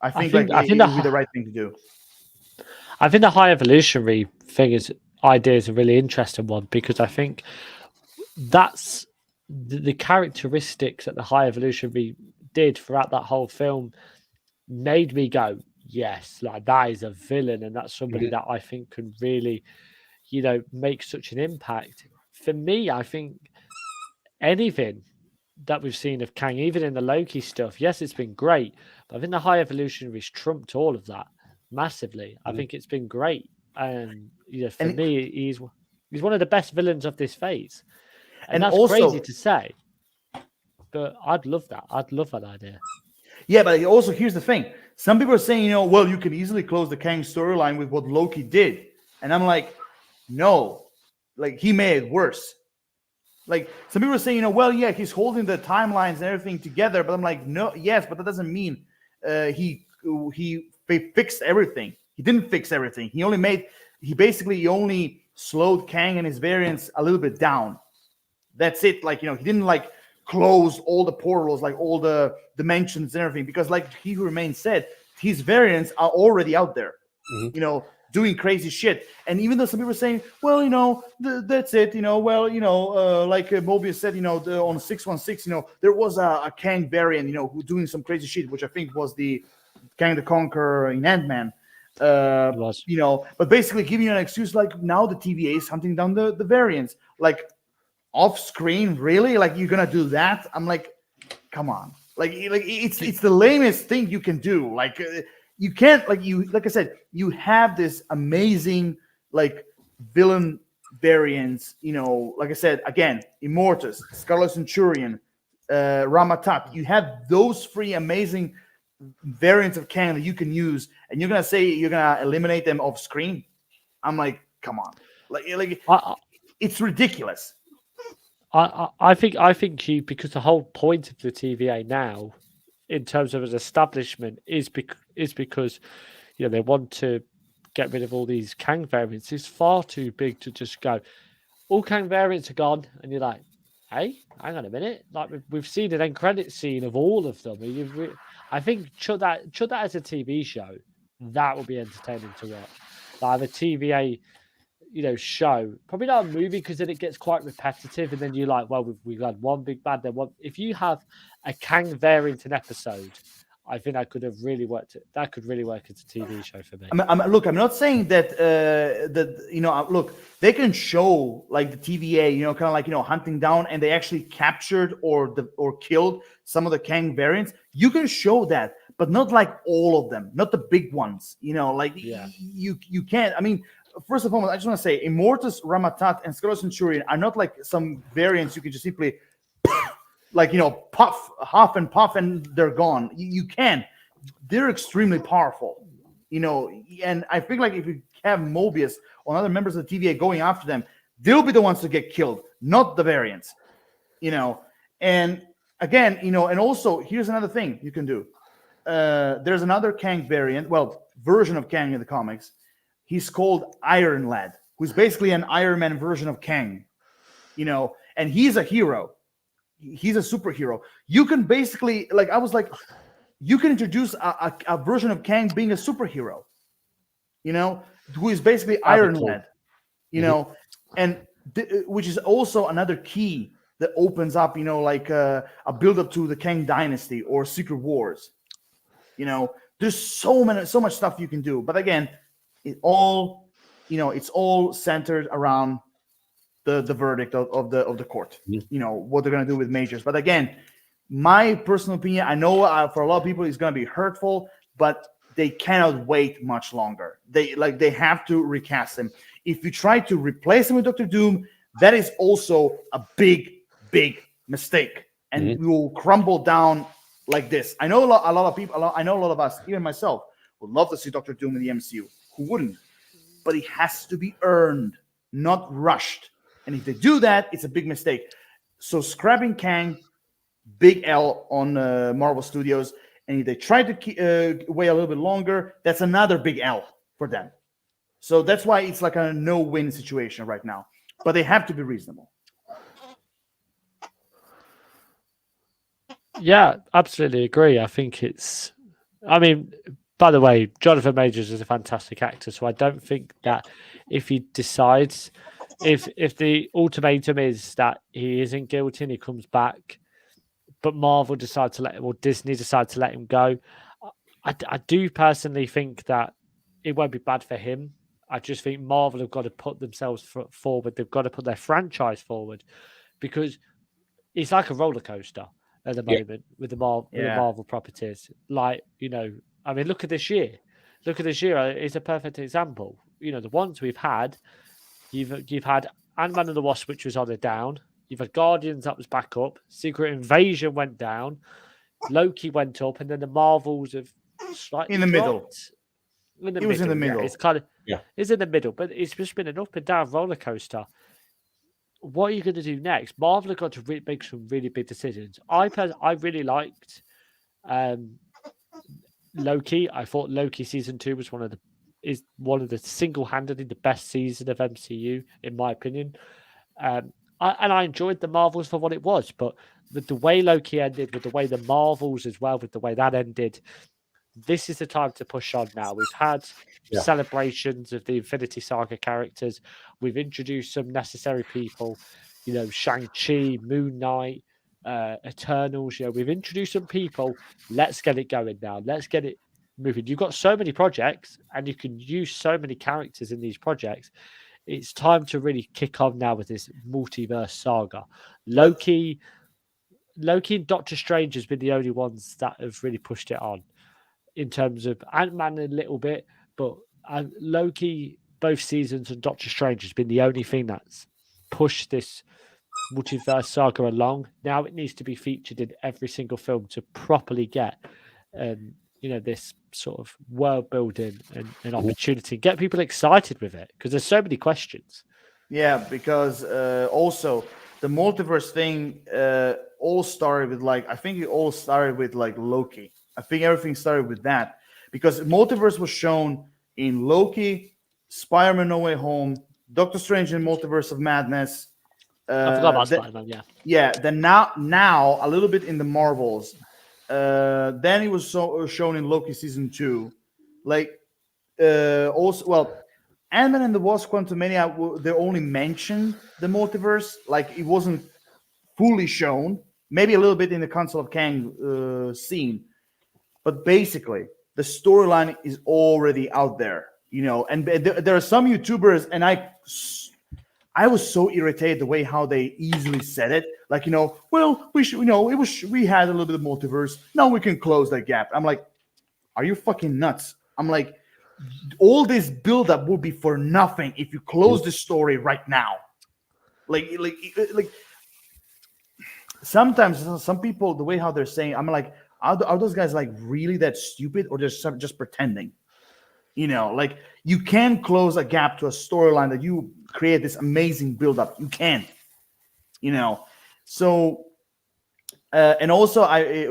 I think it would be the right thing to do. I think the High Evolutionary idea is a really interesting one, because I think that's the characteristics that the High Evolutionary did throughout that whole film made me go, yes, like that is a villain, and that's somebody that I think can really, make such an impact. For me, I think anything that we've seen of Kang, even in the Loki stuff, yes, it's been great, but I think the High Evolutionaries trumped all of that massively. I think it's been great, and For And me, he's one of the best villains of this phase, and and that's also, crazy to say. But I'd love that. I'd love that idea. yeah, but also here's the thing. Some people are saying, well, you can easily close the Kang storyline with what Loki did. And I'm like, no. Like, he made it worse. Like, some people are saying, well, yeah, he's holding the timelines and everything together. But I'm like, no, yes, but that doesn't mean he fixed everything. He didn't fix everything. He only slowed Kang and his variants a little bit down. That's it. Like, he didn't like close all the portals, like all the dimensions and everything, because like He Who Remains said, his variants are already out there, doing crazy shit. And even though some people are saying, well, that's it, like Mobius said, on 616, there was a Kang variant, who doing some crazy shit, which I think was the Kang the Conqueror in Ant-Man. But basically giving you an excuse, like now the TVA is hunting down the variants, like off screen, really? Like, you're gonna do that? I'm like, come on. Like it's the lamest thing you can do. Like, you can't, like I said, you have this amazing like villain variants. Like I said again, Immortus, Scarlet Centurion, Ramatat. You have those three amazing variants of Kang that you can use, and you're gonna say you're gonna eliminate them off screen? I'm like, come on. It's ridiculous. I think you, because the whole point of the TVA now, in terms of an establishment, is because they want to get rid of all these Kang variants. It's far too big to just go, all Kang variants are gone, and you're like, hey, hang on a minute. Like, we've seen an end credit scene of all of them. I think chuck that as a TV show. That would be entertaining to watch. Like a TVA show, probably not a movie, because then it gets quite repetitive, and then you're like, well, we've had one big bad, then one. If you have a Kang variant an episode, I think that could have really worked. That could really work as a TV show for me. Look, I'm not saying that look, they can show like the TVA, kind of like hunting down, and they actually captured or killed some of the Kang variants. You can show that, but not like all of them, not the big ones. You can't. I mean, first of all, I just want to say, Immortus, Ramatat, and Scarlet Centurion are not like some variants you can just simply puff, huff and puff, and they're gone. You can. They're extremely powerful, and I think like if you have Mobius or other members of the TVA going after them, they'll be the ones to get killed, not the variants, and again, and also here's another thing you can do. There's another Kang variant, version of Kang in the comics. He's called Iron Lad, who's basically an Iron Man version of Kang, and he's a hero. He's a superhero. You can basically, you can introduce a version of Kang being a superhero, who is basically Iron Lad, and which is also another key that opens up, a build up to the Kang Dynasty or Secret Wars. There's so much stuff you can do, but again, it's all centered around the verdict of the court. What they're going to do with Majors. But again, my personal opinion, I know for a lot of people it's going to be hurtful, but they cannot wait much longer. They have to recast him. If you try to replace him with Dr. Doom, that is also a big mistake, and we will crumble down like this. I know a lot of people. I know a lot of us, even myself, would love to see Dr. Doom in the MCU. Who wouldn't? But it has to be earned, not rushed. And if they do that, it's a big mistake. So scrapping Kang, big L on Marvel Studios. And if they try to wait a little bit longer, that's another big L for them. So that's why it's like a no-win situation right now. But they have to be reasonable. Yeah, absolutely agree. I think by the way, Jonathan Majors is a fantastic actor, so I don't think that if he decides, if the ultimatum is that he isn't guilty and he comes back, but Marvel decide to let him, or Disney decide to let him go, I do personally think that it won't be bad for him. I just think Marvel have got to put themselves forward. They've got to put their franchise forward, because it's like a roller coaster at the moment with the Marvel properties. Look at this year. look at this year. It's a perfect example. You know, the ones we've had, you've had Ant-Man and the Wasp, which was on a down. You've had Guardians that was back up. Secret Invasion went down. Loki went up, and then the Marvels have slightly In the middle. dropped. It was in the middle. Yeah, it's kind of Yeah. it's in the middle, but it's just been an up and down roller coaster. What are you going to do next? Marvel have got to make some really big decisions. I really liked Loki. I thought Loki season 2 was one of the single-handedly the best season of MCU in my opinion. I enjoyed the Marvels for what it was, but with the way Loki ended, with the way the Marvels as well, with the way that ended, this is the time to push on now. We've had celebrations of the Infinity Saga characters. We've introduced some necessary people, you know, Shang-Chi, Moon Knight, Eternals. You know, we've introduced some people. Let's get it going now. Let's get it moving. You've got so many projects and you can use so many characters in these projects. It's time to really kick on now with this multiverse saga. Loki and Doctor Strange has been the only ones that have really pushed it on. In terms of Ant-Man a little bit, but Loki, both seasons, and Doctor Strange has been the only thing that's pushed this multiverse saga along. Now it needs to be featured in every single film to properly get, this sort of world building and opportunity. Get people excited with it because there's so many questions. Yeah, because also the multiverse thing all started with Loki. I think everything started with that because multiverse was shown in Loki, Spider-Man No Way Home, Doctor Strange in Multiverse of Madness. I forgot about Spider-Man, yeah. Yeah, then now a little bit in the Marvels. Then it was shown in Loki season 2. Ant-Man and the Wasp Quantumania, they only mentioned the multiverse. Like, it wasn't fully shown. Maybe a little bit in the Council of Kang scene. But basically, the storyline is already out there, you know. And there are some YouTubers, and I was so irritated the way how they easily said it. Like, you know, well, we had a little bit of multiverse. Now we can close that gap. I'm like, are you fucking nuts? I'm like, all this buildup would be for nothing if you close the story right now. Like sometimes some people, the way how they're saying, I'm like, are those guys like really that stupid or just pretending? You know, like you can close a gap to a storyline that you create this amazing buildup. You can, you know. So, and also,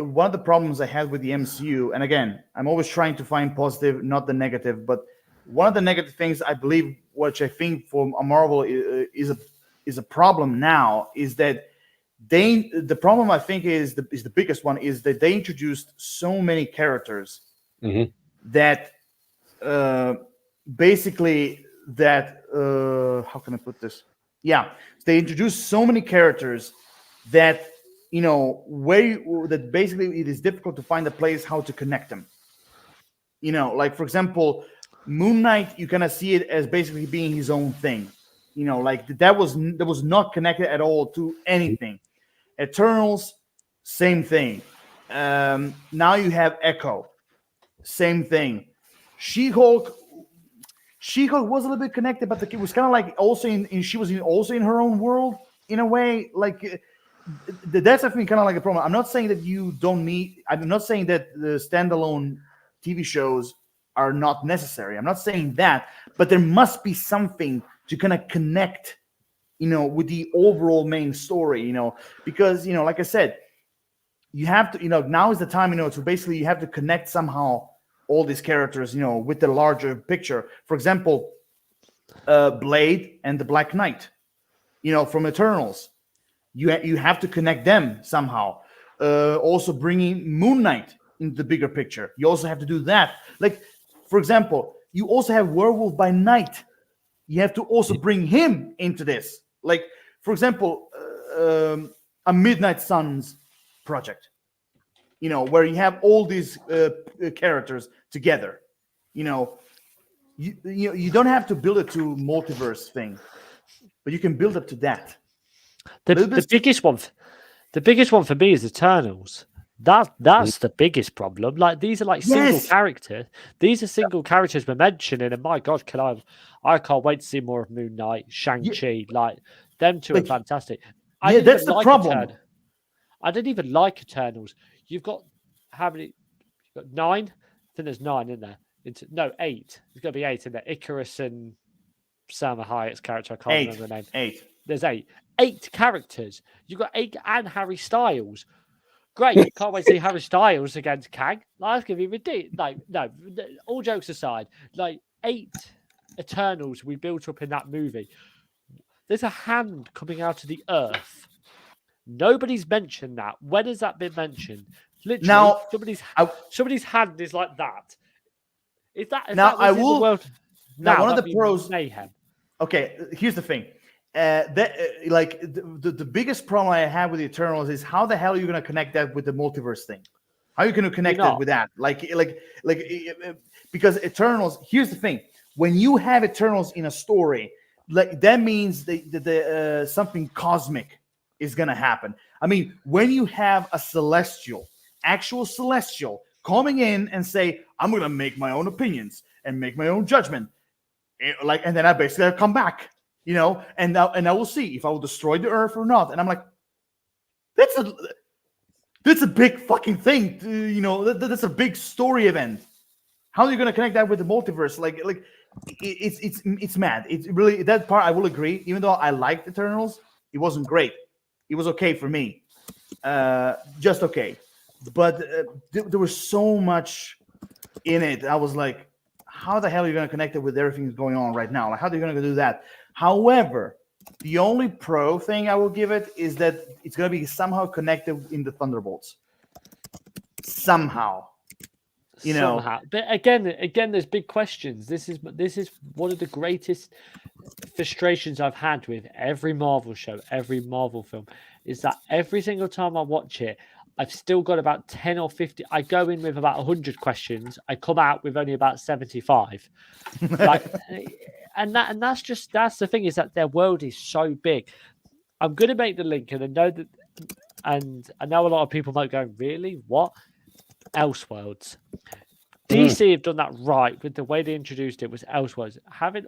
one of the problems I had with the MCU, and again, I'm always trying to find positive, not the negative. But one of the negative things I believe, which I think for Marvel is a problem now, is that the problem I think is the biggest one is that they introduced so many characters that basically that how can I put this? Yeah, they introduced so many characters that, you know, that basically it is difficult to find a place how to connect them. You know, like for example, Moon Knight, you kind of see it as basically being his own thing. You know, like that was not connected at all to anything. Eternals, same thing. Now you have Echo, same thing. She-Hulk was a little bit connected, but it was kind of like also she was also in her own world in a way. Like that's I think kind of like a problem. I'm not saying that you don't need. I'm not saying that the standalone TV shows are not necessary. I'm not saying that, but there must be something to kind of connect, you know, with the overall main story, you know, because, you know, like I said, you have to, you know, now is the time, you know, to basically you have to connect somehow all these characters, you know, with the larger picture. For example, Blade and the Black Knight, you know, from Eternals, you have to connect them somehow. Also bringing Moon Knight into the bigger picture. You also have to do that. Like, for example, you also have Werewolf by Night. You have to also bring him into this. Like, for example, a Midnight Suns project, you know, where you have all these characters together. You know, you don't have to build it to multiverse thing, but you can build up to that. The biggest one for me is Eternals. That's the biggest problem. Like these are like single Yes. characters. These are single characters we're mentioning, and my God, I can't wait to see more of Moon Knight, Shang-Chi. Like them two are Like, fantastic. I yeah, didn't that's even the like problem. I didn't even like Eternals. You've got how many? You've got 9. I think there's 9 in there. No, 8. There's got to be 8 in there. Icarus and Salma Hayek's character. I can't remember the name. 8. There's 8. 8 characters. You've got 8 and Harry Styles. Great. Can't wait to see Harry Styles against Kang. That's going to be ridiculous. Like, no, all jokes aside, like 8 Eternals we built up in that movie. There's a hand coming out of the earth. Nobody's mentioned that. When has that been mentioned? Literally, Now, somebody's hand is like that. If that now was in the world, now one of that'd the be pros. mayhem. Okay, here's the thing. Like the biggest problem I have with the Eternals is how the hell are you going to connect that with the multiverse thing? How are you going to connect it with that? Because Eternals. Here's the thing: when you have Eternals in a story, like that means that something cosmic is going to happen. I mean, when you have a actual celestial, coming in and say, "I'm going to make my own opinions and make my own judgment," and then I basically come back. And I will see if I will destroy the earth or not. And I'm like, that's a big fucking thing. That's a big story event. How are you going to connect that with the multiverse? Like it's mad. It's really that part. I will agree. Even though I liked Eternals, it wasn't great. It was okay for me, just okay. But there was so much in it. I was like, how the hell are you going to connect it with everything that's going on right now? Like, how are you going to do that? However, the only pro thing I will give it is that it's going to be somehow connected in the Thunderbolts. Somehow. Somehow. But again, there's big questions. This is one of the greatest frustrations I've had with every Marvel show, every Marvel film, is that every single time I watch it, I've still got about 10 or 50. I go in with about 100 questions. I come out with only about 75. And that's the thing, is that their world is so big. I'm going to make the link, and I know a lot of people might go, really? What? Elseworlds. DC have done that right with the way they introduced it. Was Elseworlds having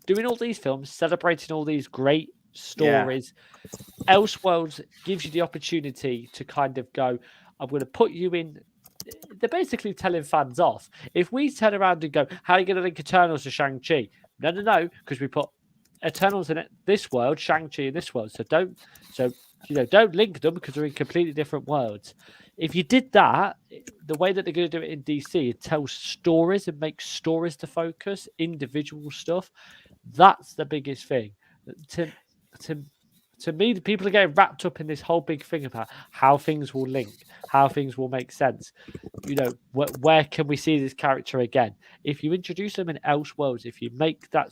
doing all these films, celebrating all these great stories. Yeah. Elseworlds gives you the opportunity to kind of go, I'm going to put you in. They're basically telling fans off. If we turn around and go, how are you going to link Eternals to Shang-Chi? No, because we put Eternals in this world, Shang-Chi in this world. So don't link them because they're in completely different worlds. If you did that, the way that they're going to do it in DC, it tells stories and makes stories to focus, individual stuff. That's the biggest thing. To me, the people are getting wrapped up in this whole big thing about how things will link, how things will make sense. Where can we see this character again? If you introduce them in Elseworlds, if you make that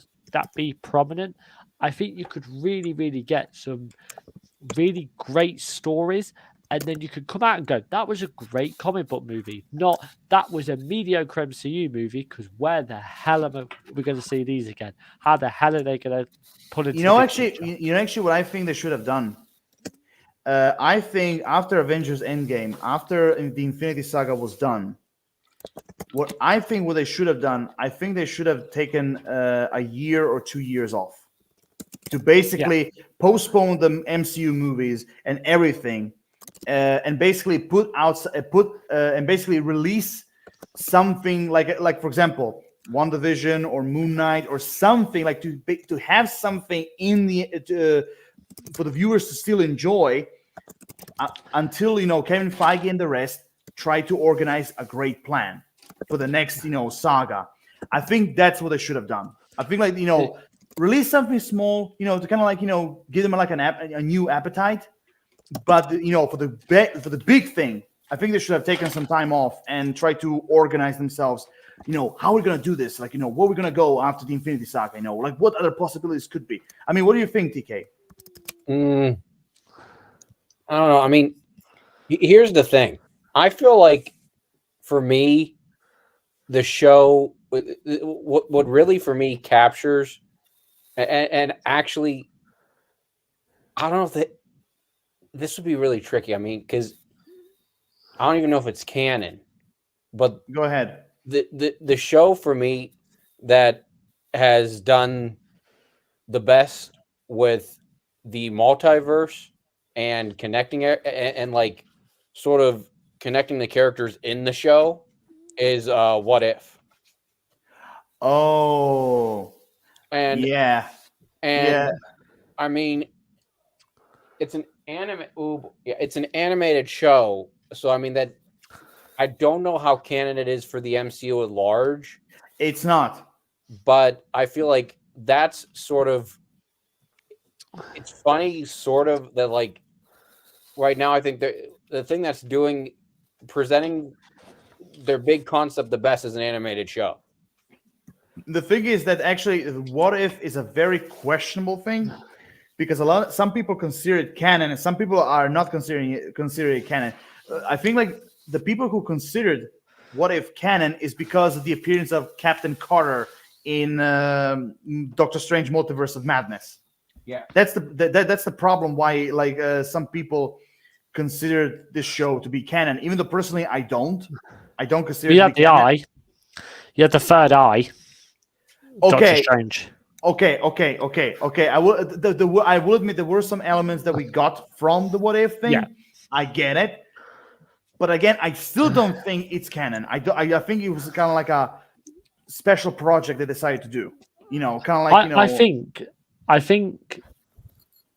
be prominent, I think you could really, really get some really great stories. And then you could come out and go, that was a great comic book movie. Not, that was a mediocre MCU movie, because where the hell are we going to see these again? How the hell are they going to put it actually what I think they should have done? I think after Avengers Endgame, after the Infinity Saga was done, what they should have done, I think they should have taken a year or 2 years off to basically postpone the MCU movies and everything. And basically release something like for example, WandaVision or Moon Knight or something, like to have something in the for the viewers to still enjoy until Kevin Feige and the rest try to organize a great plan for the next saga. I think that's what they should have done. I think release something small, to kind of give them like a new appetite. But for the big thing, I think they should have taken some time off and try to organize themselves. How are we going to do this? Where we're going to go after the Infinity Saga? What other possibilities could be? I mean, what do you think, TK? I don't know. I mean, here's the thing. I feel like for me, the show, what really for me captures, and actually, I don't know if this would be really tricky. I mean, because I don't even know if it's canon, but Go ahead. the show for me that has done the best with the multiverse and connecting it and like sort of connecting the characters in the show is What If. Oh, And yeah, yeah. I mean it's an it's an animated show. So I mean that I don't know how canon it is for the MCU at large, It's not. but I feel like that's sort of it's funny sort of that like right now I think the thing that's doing presenting their big concept the best is an animated show. The thing is that actually, what if is a very questionable thing because some people consider it canon and some people are not consider it canon. I think like the people who considered what if canon is because of the appearance of Captain Carter in Doctor Strange Multiverse of Madness. Yeah. That's the problem why like some people consider this show to be canon, even though personally I don't consider You it to had be the canon. eye. You had the third eye. Doctor Okay. Strange. Okay. I will admit there were some elements that we got from the what if thing. Yeah. I get it, but again, I still don't think it's canon. I think it was kind of like a special project they decided to do. You know, kind of like I think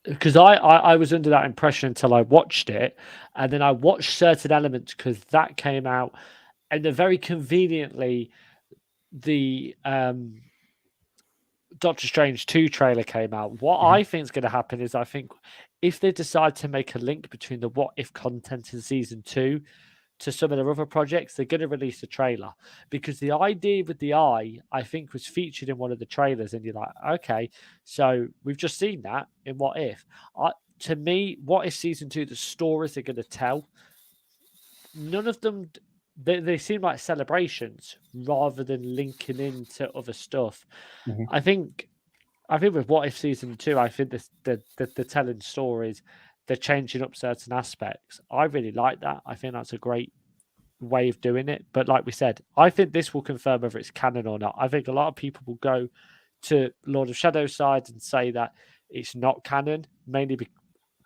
because I was under that impression until I watched it, and then I watched certain elements because that came out, and then very conveniently the Doctor Strange 2 trailer came out. What I think is going to happen is I think if they decide to make a link between the what if content in season 2 to some of their other projects, they're going to release a trailer because the idea with the eye, I think, was featured in one of the trailers, and you're like, okay, so we've just seen that in What If. To me, What If season 2, the stories they're going to tell, none of them. They seem like celebrations rather than linking into other stuff. Mhm. I think with What If season 2, I think they're telling stories, they're changing up certain aspects. I really like that. I think that's a great way of doing it. But like we said, I think this will confirm whether it's canon or not. I think a lot of people will go to Lord of Shadows side and say that it's not canon, mainly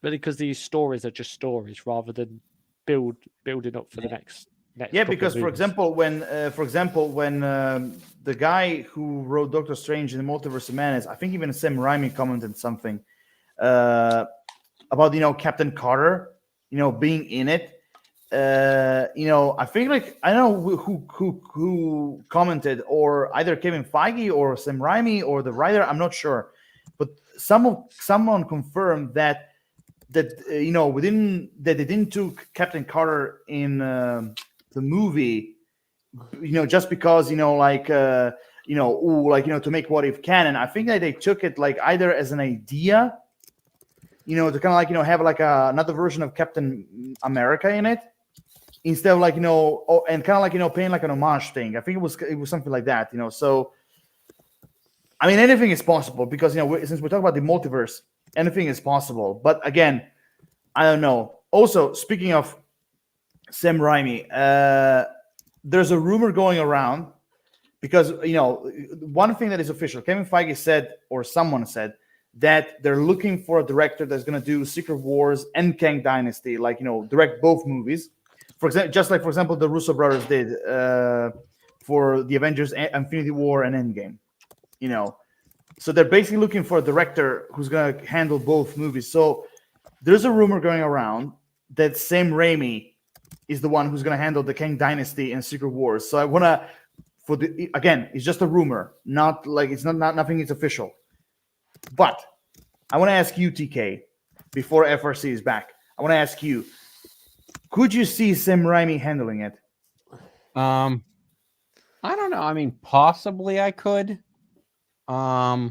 because these stories are just stories rather than building up for the next. yeah, because for example, when the guy who wrote Doctor Strange in the Multiverse of Madness, I think even Sam Raimi commented something about Captain Carter, being in it. I think like I don't know who commented, or either Kevin Feige or Sam Raimi or the writer. I'm not sure, but someone confirmed that within that they didn't took Captain Carter in the movie, just because to make What If canon. I think that they took it like either as an idea, to kind of like have like another version of Captain America in it, instead of like and kind of like paying like an homage thing. I think it was something like that. So I mean, anything is possible because since we're talking about the multiverse, anything is possible. But again, I don't know. Also, speaking of Sam Raimi, there's a rumor going around because one thing that is official. Kevin Feige said, or someone said, that they're looking for a director that's going to do Secret Wars and Kang Dynasty, like direct both movies. For example, just like for example the Russo brothers did for the Avengers, Infinity War, and Endgame. So they're basically looking for a director who's going to handle both movies. So there's a rumor going around that Sam Raimi is the one who's going to handle the Kang Dynasty and Secret Wars. So I want to, again, it's just a rumor, not like it's not nothing is official. But I want to ask you, TK, before FRC is back. I want to ask you, could you see Sam Raimi handling it? I don't know. I mean, possibly I could. I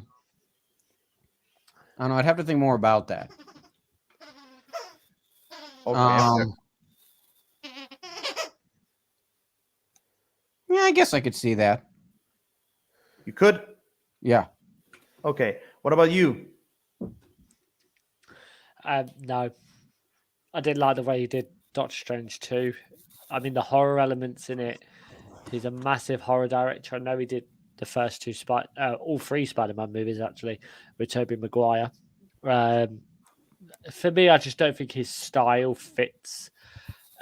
don't know. I'd have to think more about that. Okay. Yeah, I guess I could see that. You could? Yeah. Okay. What about you? No, I didn't like the way he did Doctor Strange 2. I mean, the horror elements in it. He's a massive horror director. I know he did the first two all three Spider-Man movies actually with Tobey Maguire. For me, I just don't think his style fits.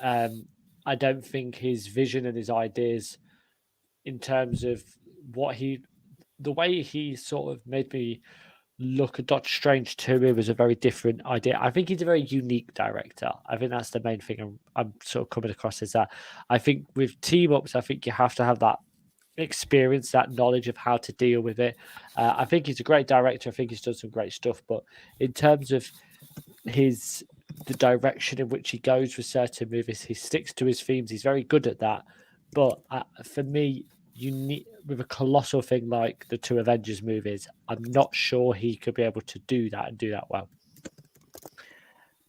I don't think his vision and his ideas, in terms of the way he sort of made me look at Doctor Strange 2, it was a very different idea. I think he's a very unique director. I think that's the main thing I'm sort of coming across, is that I think with team ups, I think you have to have that experience, that knowledge of how to deal with it. I think he's a great director. I think he's done some great stuff, but in terms of the direction in which he goes with certain movies, he sticks to his themes. He's very good at that. But for me, you need, with a colossal thing like the two Avengers movies, I'm not sure he could be able to do that and do that well.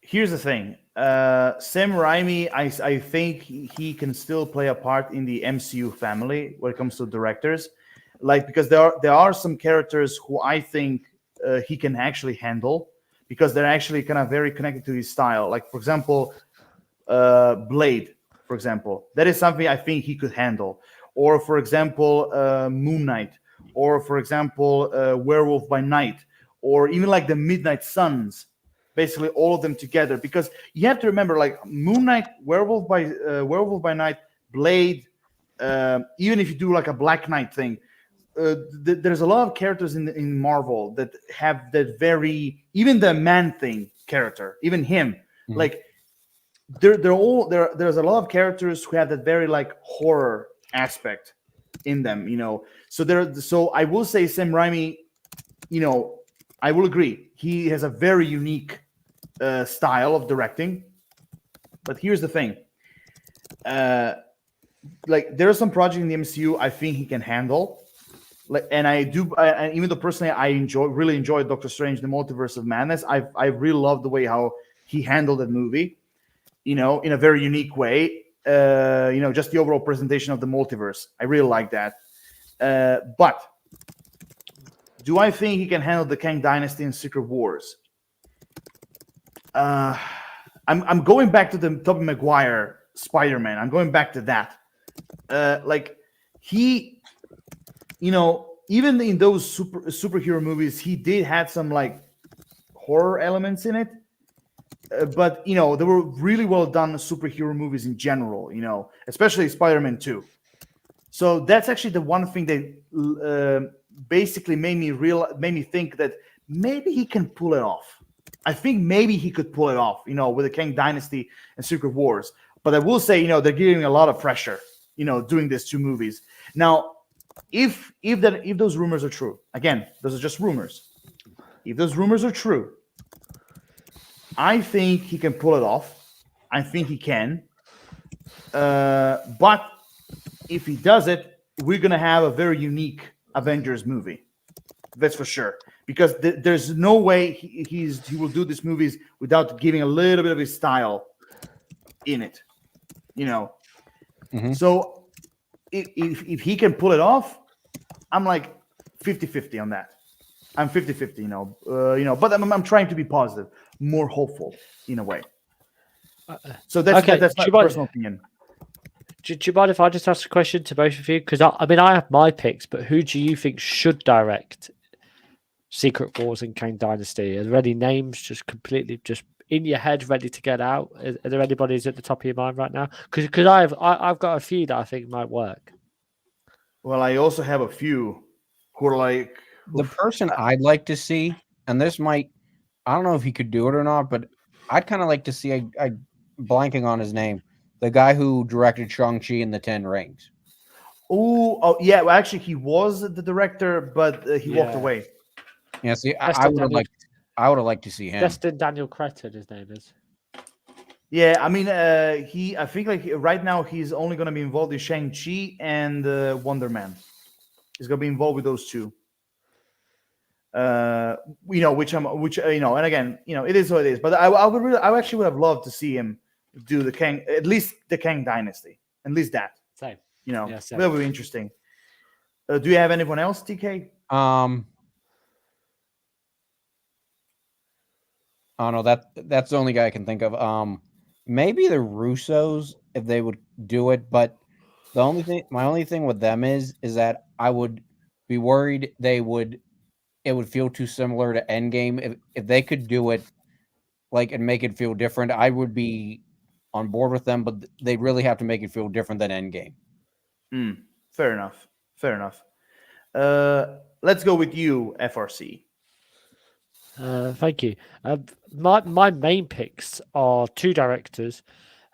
Here's the thing. Sam Raimi, I think he can still play a part in the MCU family when it comes to directors. Like, because there are some characters who I think he can actually handle, because they're actually kind of very connected to his style. Like, for example, Blade, for example. That is something I think he could handle. Or, for example, Moon Knight. Or, for example, Werewolf by Night. Or even like the Midnight Suns. Basically, all of them together. Because you have to remember, like, Moon Knight, Werewolf by Night, Blade, even if you do like a Black Knight thing, there's a lot of characters in Marvel that have that very, even the Man-Thing character, even him, like there's a lot of characters who have that very like horror aspect in them, you know. So I will say Sam Raimi, you know, I will agree, he has a very unique style of directing. But here's the thing, like there are some projects in the MCU I think he can handle. And and even though personally I really enjoyed Doctor Strange: The Multiverse of Madness, I really loved the way how he handled that movie, you know, in a very unique way. You know, just the overall presentation of the multiverse, I really like that. But do I think he can handle the Kang Dynasty and Secret Wars? I'm going back to the Tobey Maguire Spider-Man. I'm going back to that. Like he. You know, even in those superhero movies, he did have some like horror elements in it. But, you know, they were really well done superhero movies in general, you know, especially Spider-Man 2. So that's actually the one thing that basically made me think that maybe he can pull it off. I think maybe he could pull it off, you know, with the Kang Dynasty and Secret Wars. But I will say, you know, they're giving a lot of pressure, you know, doing these two movies. Now, if those rumors are true, again, those are just rumors. If those rumors are true, I think he can pull it off. I think he can. But if he does it, we're gonna have a very unique Avengers movie. That's for sure. Because there's no way he will do these movies without giving a little bit of his style in it. You know. Mm-hmm. So if he can pull it off, I'm like 50-50 on that. I'm 50-50, you know, but I'm trying to be positive, more hopeful in a way. So that's okay. That's my personal opinion. Do you mind if I just ask a question to both of you? Because I mean, I have my picks, but who do you think should direct Secret Wars and Kang Dynasty? Are there any names just completely just in your head, ready to get out? Are there anybody's at the top of your mind right now? Because I've got a few that I think might work. Well, I also have a few who are like the person I'd like to see, and this might, I don't know if he could do it or not, but I'd kind of like to see, I blanking on his name, the guy who directed Shang-Chi and the Ten Rings. Oh, yeah. Well, actually, he was the director, but he walked away. Yeah, see, I would have liked to see him. Destin Daniel Cretton, his name is. Yeah, I mean, I think like right now he's only going to be involved in Shang-Chi and Wonder Man. He's going to be involved with those two. You know, which you know, and again, you know, it is what it is. But I actually would have loved to see him do the Kang, at least the Kang Dynasty, at least that. Same. You know, yeah, that would be interesting. Do you have anyone else, TK? Oh no, that's the only guy I can think of. maybe the Russos if they would do it, but my only thing with them is that I would be worried it would feel too similar to Endgame. If they could do it like and make it feel different, I would be on board with them, but they really have to make it feel different than Endgame. Fair enough. Fair enough. Let's go with you, FRC. Thank you. My main picks are two directors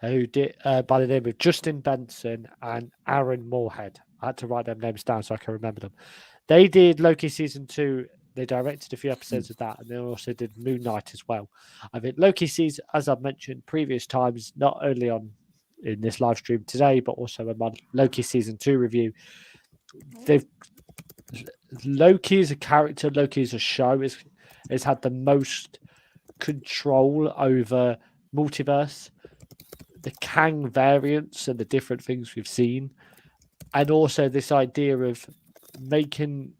who did by the name of Justin Benson and Aaron Moorhead. I had to write their names down so I can remember them. They did Loki season 2. They directed a few episodes of that, and they also did Moon Knight as well. I think Loki season, as I've mentioned previous times, not only in this live stream today, but also in my Loki season 2 review. Loki as a character, Loki as a show has had the most control over multiverse, the Kang variants and the different things we've seen, and also this idea of making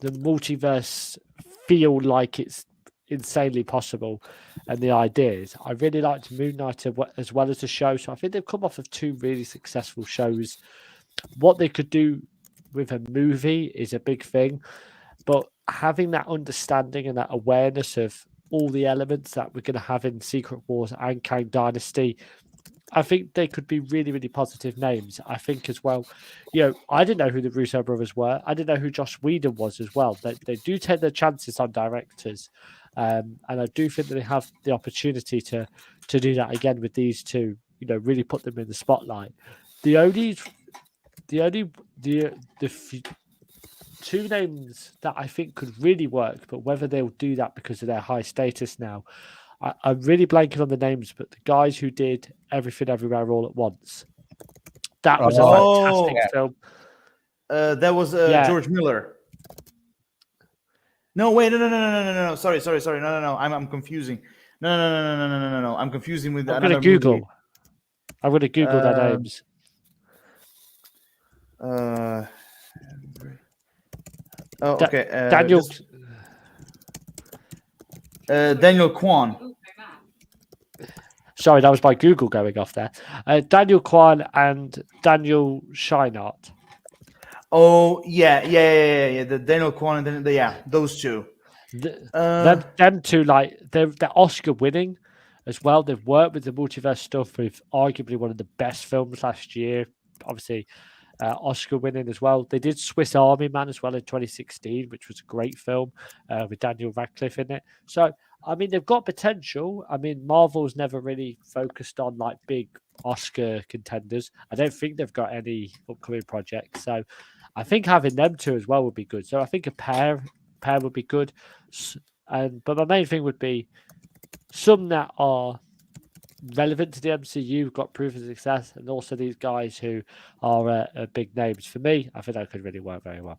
the multiverse feel like it's insanely possible, and the ideas. I really liked Moon Knight as well as the show, so I think they've come off of 2 really successful shows. What they could do with a movie is a big thing, but having that understanding and that awareness of all the elements that we're going to have in Secret Wars and Kang Dynasty, I think they could be really, really positive names. I think as well, I didn't know who the Russo brothers were. I didn't know who Joss Whedon was as well. They do take their chances on directors. And I do think that they have the opportunity to do that again with these two, really put them in the spotlight. The two names that I think could really work, but whether they'll do that because of their high status now, I'm really blanking on the names, but the guys who did Everything Everywhere All at Once, that was a fantastic film. That was George Miller. No, wait, no. Sorry. No. I'm confusing. No. I'm confusing with. I'm going to Google. Movie. I'm going to Google their names. Okay. Daniel Kwan. Sorry, that was my Google going off there. Daniel Kwan and Daniel Scheinert. Oh yeah. The Daniel Kwan and those two. Them two, like they're Oscar winning as well. They've worked with the multiverse stuff with arguably one of the best films last year. Obviously, Oscar winning as well. They did Swiss Army Man as well in 2016, which was a great film with Daniel Radcliffe in it. So, I mean, they've got potential. I mean, Marvel's never really focused on like big Oscar contenders. I don't think they've got any upcoming projects. So, I think having them two as well would be good. So, I think a pair would be good. But my main thing would be some that are relevant to the MCU, got proof of success, and also these guys who are big names. For me, I think that could really work very well.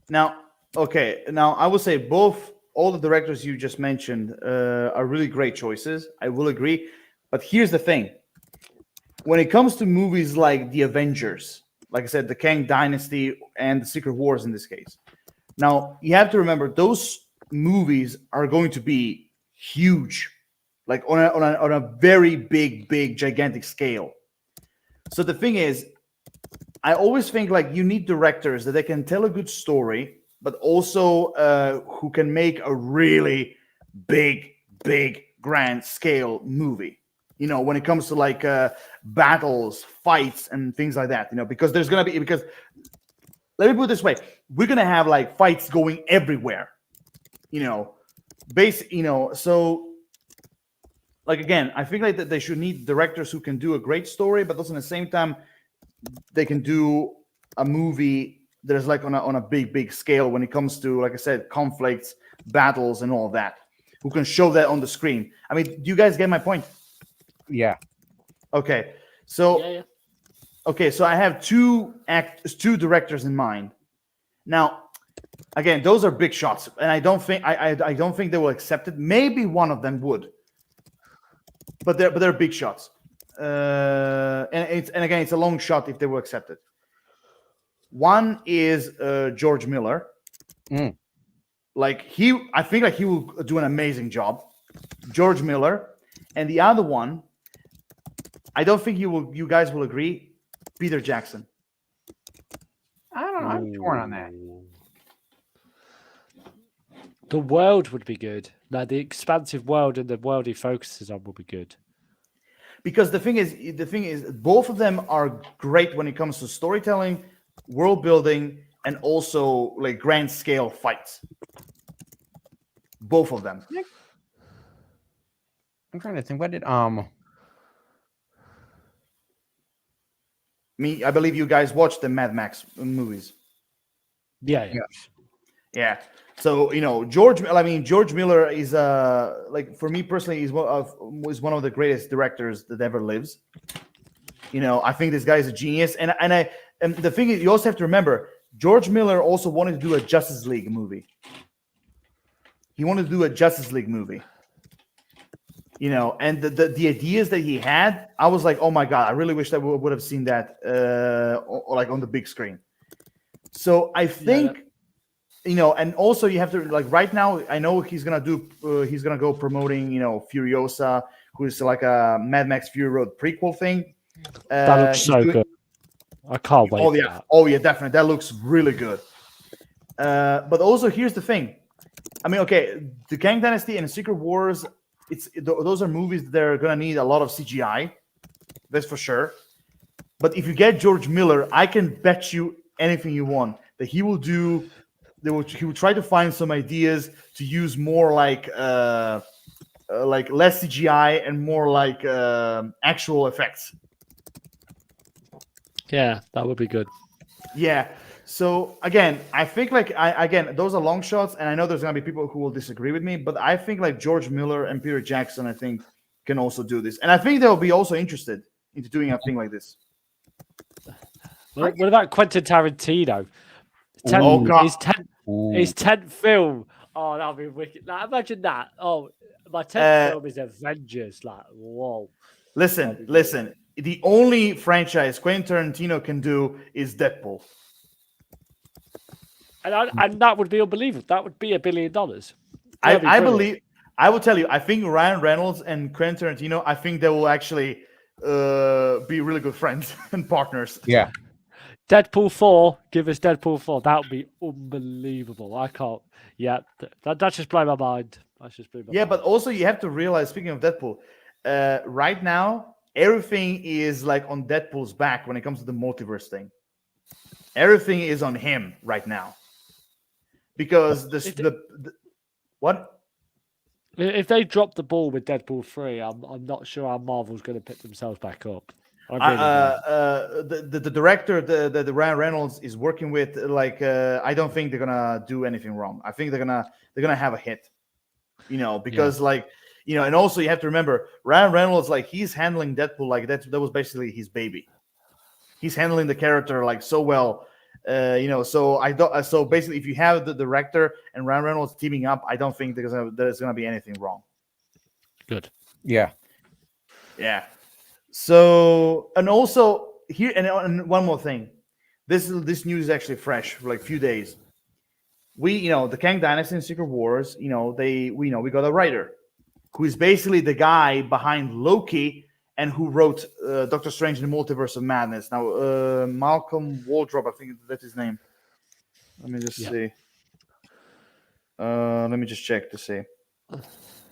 Now, I will say all the directors you just mentioned are really great choices. I will agree. But here's the thing. When it comes to movies like The Avengers, like I said, the Kang Dynasty and the Secret Wars in this case, now you have to remember those movies are going to be huge, like on a very big, gigantic scale. So the thing is, I always think like you need directors that they can tell a good story, but also who can make a really big, grand scale movie. When it comes to like battles, fights, and things like that. Because there's gonna be let me put it this way: we're gonna have like fights going everywhere. So. Like again, I think like that they should need directors who can do a great story, but also at the same time, they can do a movie that is like on a big scale when it comes to, like I said, conflicts, battles, and all that. Who can show that on the screen? I mean, do you guys get my point? Yeah. Okay. So yeah. Okay, so I have two directors in mind. Now, again, those are big shots, and I don't think they will accept it. Maybe one of them would. But they're big shots, and again it's a long shot if they will accept it. One is George Miller. I think like he will do an amazing job, George Miller, and the other one I don't think you guys will agree. Peter Jackson. I don't know. I'm torn on that. The world would be good. Like the expansive world and the world he focuses on would be good. Because the thing is, both of them are great when it comes to storytelling, world building, and also like grand scale fights. Both of them. I'm trying to think. What did I believe you guys watched the Mad Max movies. Yeah. Yeah. So George Miller is like for me personally is one of the greatest directors that ever lives. I think this guy is a genius, and the thing is, you also have to remember George Miller also wanted to do a Justice League movie. He wanted to do a Justice League movie. And the ideas that he had, I was like, oh my god, I really wish that we would have seen that like on the big screen. So I think. And also you have to like right now. I know he's gonna go promoting Furiosa, who is like a Mad Max Fury Road prequel thing. That looks so good. I can't wait. Oh yeah, definitely. That looks really good. But also here's the thing. I mean, okay, the Kang Dynasty and Secret Wars. Those are movies that are gonna need a lot of CGI. That's for sure. But if you get George Miller, I can bet you anything you want that he will do. He will try to find some ideas to use more like less CGI and more like actual effects. Yeah, that would be good. Yeah. So again, I think those are long shots, and I know there's gonna be people who will disagree with me, but I think like George Miller and Peter Jackson, I think can also do this, and I think they'll be also interested into doing a thing like this. What about Quentin Tarantino? His 10th film. Oh, that'll be wicked. Like, imagine that. Oh, my 10th film is Avengers. Like, whoa. Listen. The only franchise Quentin Tarantino can do is Deadpool. And that would be unbelievable. That would be $1 billion. I believe. I will tell you. I think Ryan Reynolds and Quentin Tarantino. I think they will actually be really good friends and partners. Yeah. Deadpool 4, give us Deadpool 4. That would be unbelievable. I can't. Yeah, that's just blown my mind. But also you have to realize, speaking of Deadpool, right now everything is like on Deadpool's back when it comes to the multiverse thing. Everything is on him right now because what? If they drop the ball with Deadpool 3, I'm not sure how Marvel's going to pick themselves back up. The director, the Ryan Reynolds is working with I don't think they're gonna do anything wrong. I think they're gonna have a hit, because and also you have to remember Ryan Reynolds, like he's handling Deadpool like that was basically his baby. He's handling the character like so well, So I don't. So basically, if you have the director and Ryan Reynolds teaming up, I don't think there's gonna be anything wrong. Good. Yeah. Yeah. So, and also here, and one more thing, this news is actually fresh for like a few days. We, the Kang Dynasty and Secret Wars, we got a writer who is basically the guy behind Loki and who wrote Doctor Strange in the Multiverse of Madness. Now, Malcolm Waldrop, I think that's his name. Let me just see. Let me just check to see.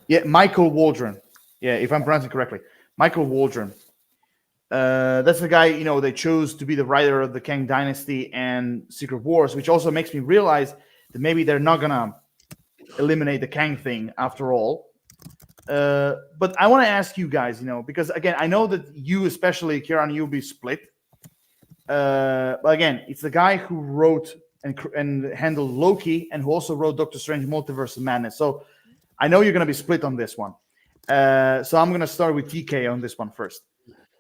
Yeah, Michael Waldron. Yeah, if I'm pronouncing correctly, Michael Waldron. That's the guy, they chose to be the writer of the Kang Dynasty and Secret Wars, which also makes me realize that maybe they're not gonna eliminate the Kang thing after all. But I want to ask you guys, because again, I know that you, especially Kieran, you'll be split. But again, it's the guy who wrote and handled Loki and who also wrote Doctor Strange Multiverse of Madness. So I know you're going to be split on this one. So I'm going to start with TK on this one first.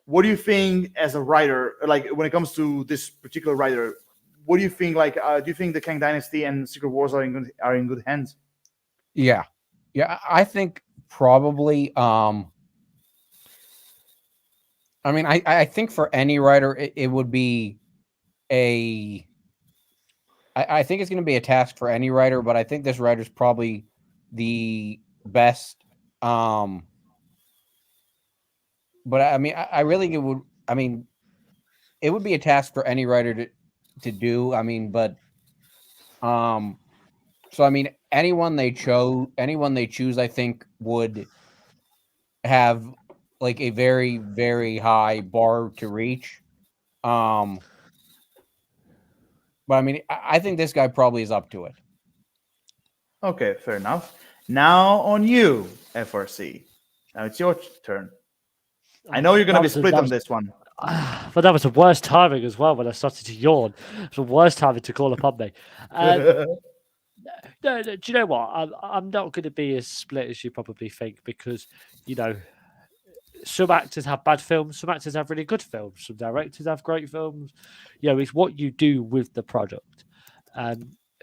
What do you think as a writer, like when it comes to this particular writer, what do you think? Like, do you think the Kang Dynasty and Secret Wars are in good hands? Yeah, I think probably. I mean, I think for any writer, it would be I think it's going to be a task for any writer, but I think this writer's probably the best. but I mean, I really think it would. I mean, it would be a task for any writer to do. I mean, but so I mean, anyone they choose, I think would have like a very, very high bar to reach. But I mean, I think this guy probably is up to it. Okay, fair enough. Now on you, FRC. Now it's your turn. I know you're going to be split on this one. But that was the worst timing as well when I started to yawn. It was the worst timing to call upon me. No, do you know what? I'm not going to be as split as you probably think because, you know, some actors have bad films, some actors have really good films, some directors have great films. You know, it's what you do with the product.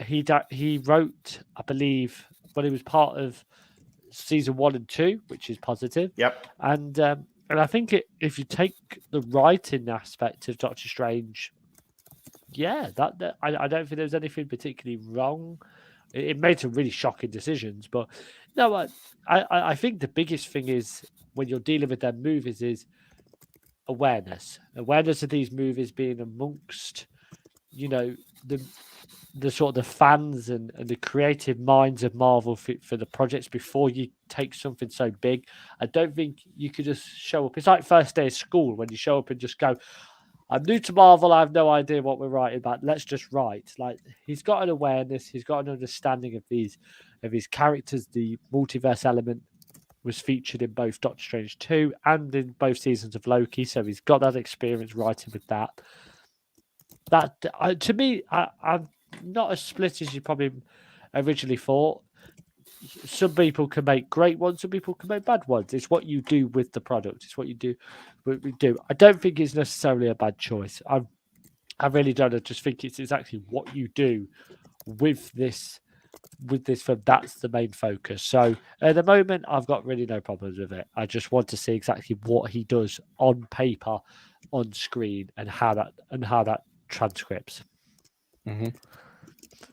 He wrote, I believe, when he was part of season 1 and 2, which is positive. Yep. And I think if you take the writing aspect of Doctor Strange, yeah, I don't think there's anything particularly wrong. It made some really shocking decisions, but no, I think the biggest thing is when you're dealing with their movies is awareness of these movies being amongst, you know, the sort of the fans and the creative minds of Marvel for the projects before you take something so big. I don't think you could just show up. It's like first day of school when you show up and just go, I'm new to Marvel. I have no idea what we're writing about. Let's just write. Like he's got an awareness. He's got an understanding of his characters. The multiverse element was featured in both Doctor Strange 2 and in both seasons of Loki. So he's got that experience writing with that. To me, I'm not as split as you probably originally thought. Some people can make great ones, some people can make bad ones. It's what you do with the product. It's what you do. We do. I don't think it's necessarily a bad choice. I really don't. I just think it's exactly what you do with this film. That's the main focus. So at the moment, I've got really no problems with it. I just want to see exactly what he does on paper, on screen, and how that transcripts. Mm-hmm.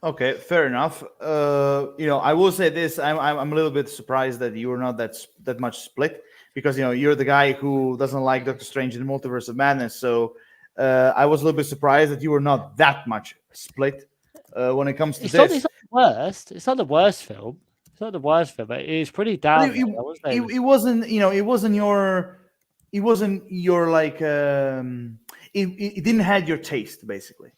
Okay, fair enough. I will say this: I'm a little bit surprised that you are not that much split because you're the guy who doesn't like Doctor Strange in the Multiverse of Madness. So I was a little bit surprised that you were not that much split when it comes to It's this. not the worst. It's not the worst film. It's not the worst film. But it's pretty down. It wasn't. It wasn't your. It wasn't your like. It didn't had your taste basically.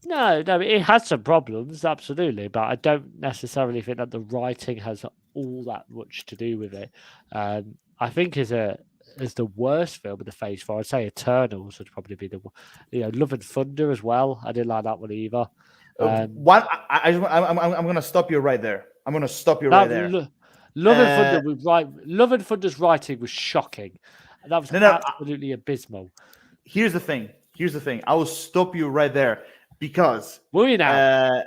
No, it has some problems, absolutely, but I don't necessarily think that the writing has all that much to do with it. I think as the worst film of the Phase 4, I'd say Eternals would probably be Love and Thunder as well. I didn't like that one either. I'm going to stop you right there. I'm going to stop you right there. Love and Thunder's writing was shocking. That was absolutely abysmal. Here's the thing. I will stop you right there. Because will you now?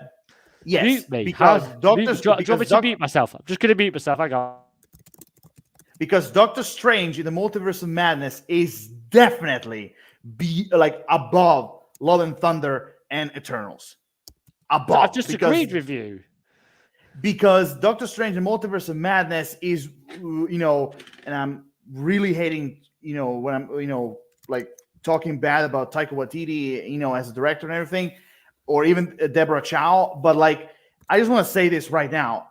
Yes, mute me. Because do you want me to mute myself? I'm just going to mute myself. I got because Doctor Strange in the Multiverse of Madness is definitely above Love and Thunder and Eternals. Above. I've just agreed with you. Because Doctor Strange in the Multiverse of Madness is, and I'm really hating, when I'm, talking bad about Taika Waititi, as a director and everything, or even Deborah Chow. But I just want to say this right now.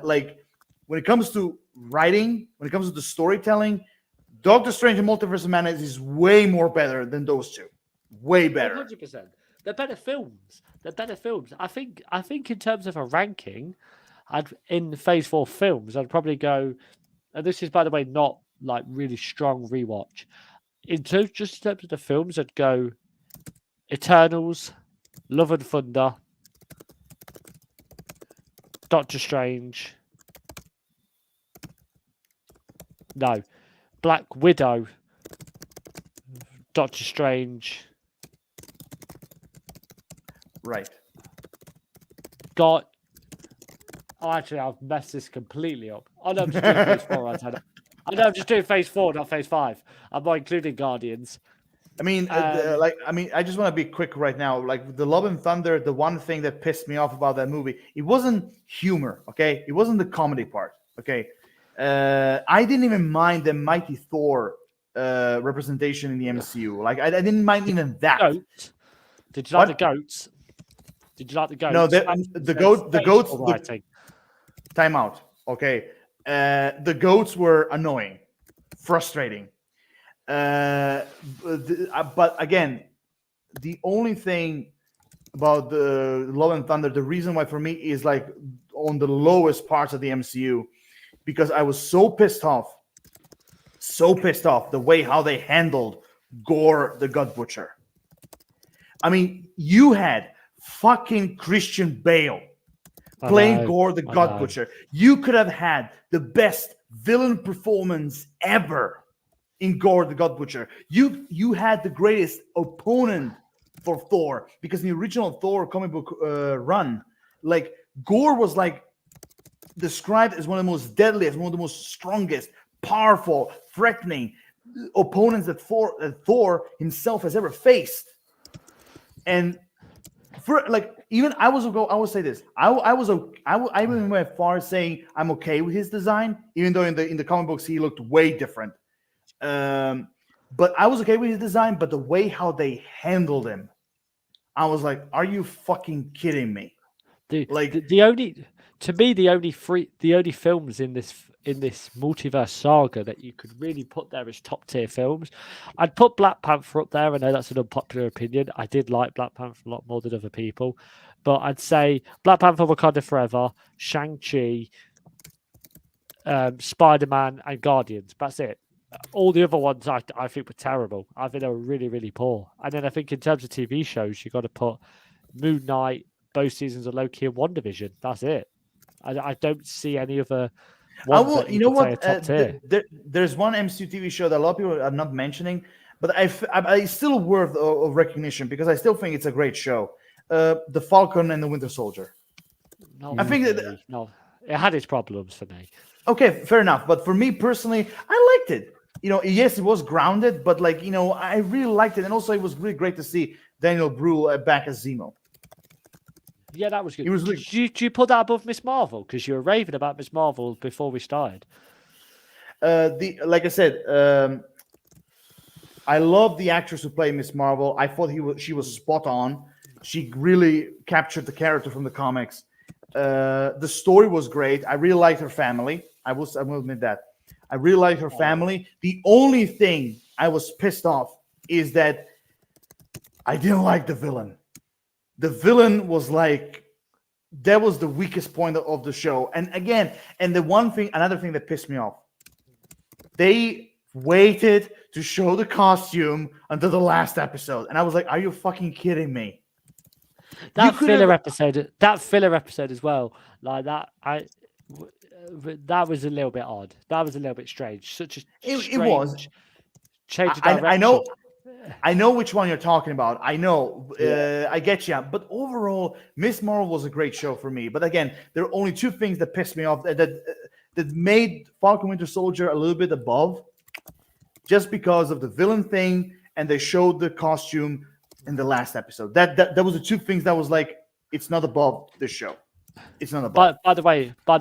When it comes to writing, when it comes to the storytelling, Doctor Strange and Multiverse of Madness is way more better than those two. Way better. 100%. They're better films. I think in terms of a ranking, in Phase 4 films, I'd probably go, and this is, by the way, not really strong rewatch. In terms of the films, I'd go Eternals, Love and Thunder, Doctor Strange. No, Black Widow, Doctor Strange. Right. Oh, actually, I've messed this completely up. Oh no, I'm just doing Phase 4. I'm just doing Phase 4, not Phase 5. I'm not including Guardians. I mean, I just want to be quick right now. Like the Love and Thunder, the one thing that pissed me off about that movie, it wasn't humor, okay? It wasn't the comedy part, okay? I didn't even mind the Mighty Thor representation in the MCU. Like I didn't mind even that. Goat. Did you like What? the goats? Did you like the goats? No, the goats. Writing. Time out. Okay, the goats were annoying, frustrating. But again, the only thing about the Love and Thunder, the reason why for me is like on the lowest parts of the MCU, because I was so pissed off the way how they handled Gore the God Butcher. I mean, you had fucking Christian Bale playing Gore the God Butcher. You could have had the best villain performance ever in Gore the God Butcher. You had the greatest opponent for Thor, because in the original Thor comic book run, like Gore was like described as one of the most deadliest, one of the most strongest, powerful, threatening opponents that Thor himself has ever faced. And for like, even I will say this, I even went as far as saying I'm okay with his design, even though in the comic books he looked way different. But I was okay with his design, but the way how they handled him, I was like, "Are you fucking kidding me?" The only films in this multiverse saga that you could really put there as top tier films, I'd put Black Panther up there. I know that's an unpopular opinion. I did like Black Panther a lot more than other people, but I'd say Black Panther, Wakanda Forever, Shang-Chi, Spider-Man, and Guardians. That's it. All the other ones I think were terrible. I think they were really, really poor. And then I think in terms of TV shows, you got to put Moon Knight, both seasons of Loki, and WandaVision. That's it. I don't see any other. You know what? There's one MCU TV show that a lot of people are not mentioning, but I still worth of recognition because I still think it's a great show. The Falcon and the Winter Soldier. I think it had its problems for me. Okay, fair enough. But for me personally, I liked it. Yes, it was grounded, but I really liked it, and also it was really great to see Daniel Bruhl back as Zemo. Yeah, that was good. It was really... Did you put that above Miss Marvel? Because you were raving about Miss Marvel before we started. Like I said, I love the actress who played Miss Marvel. I thought she was spot on. She really captured the character from the comics. The story was great. I really liked her family. I will admit that. I really liked her family. The only thing I was pissed off is that I didn't like the villain. The villain was that was the weakest point of the show. And again, another thing that pissed me off, they waited to show the costume until the last episode. And I was like, are you fucking kidding me? That filler episode as well, like that, that was a little bit odd. That was a little bit strange. Such a strange change of direction. I know which one you're talking about. I know. I get you. But overall, Miss Marvel was a great show for me. But again, there are only two things that pissed me off that made Falcon Winter Soldier a little bit above, just because of the villain thing, and they showed the costume in the last episode. That was the two things that was like, it's not above this show. It's not above. By the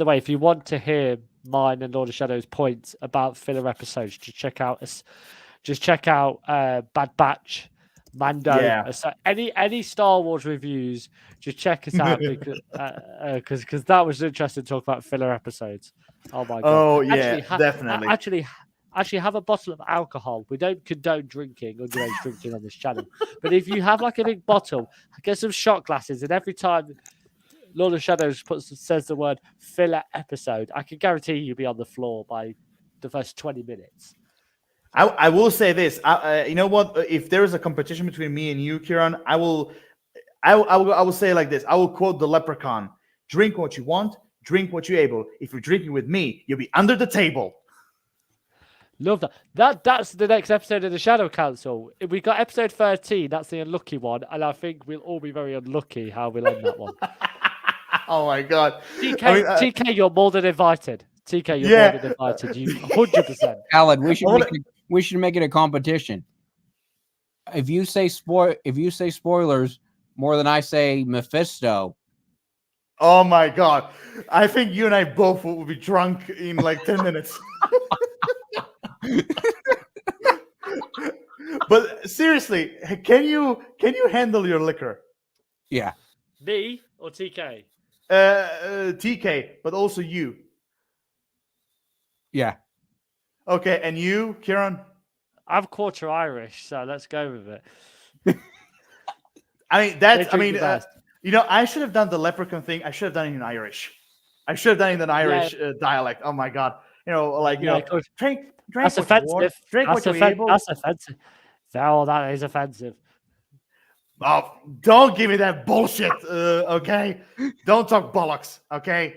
way, if you want to hear mine and Lord of Shadows points about filler episodes, just check out Bad Batch, Mando. Yeah. Any Star Wars reviews, just check us out because that was interesting to talk about filler episodes. Oh my god! Oh yeah, definitely. Actually, have a bottle of alcohol. We don't condone underage drinking on this channel. But if you have like a big bottle, get some shot glasses, and every time Lord of Shadows says the word filler episode, I can guarantee you'll be on the floor by the first 20 minutes. I will say this. You know what? If there is a competition between me and you, Kieran, I will say it like this. I will quote the Leprechaun: "Drink what you want, drink what you're able. If you're drinking with me, you'll be under the table." Love that. That's the next episode of the Shadow Council. If we got episode 13, that's the unlucky one, and I think we'll all be very unlucky how we'll end that one. Oh my god, TK, you're more than invited. TK, you're more than invited. You 100%. Alan, we should make it a competition. If you say spoilers more than I say Mephisto. Oh my god, I think you and I both will be drunk in like 10 minutes. But seriously, can you handle your liquor? Yeah. Me or TK? TK, but also you. Yeah. Okay, and you, Kieran? I'm quarter Irish, so let's go with it. I mean, that's. They I drink mean, the best. I should have done the leprechaun thing. I should have done it in Irish. I should have done it in an Irish dialect. Oh my god! Yeah, of course. drink That's what you want, offensive. drink what you're able. That's offensive. Oh, that is offensive. Oh, don't give me that bullshit. Okay, don't talk bollocks. Okay,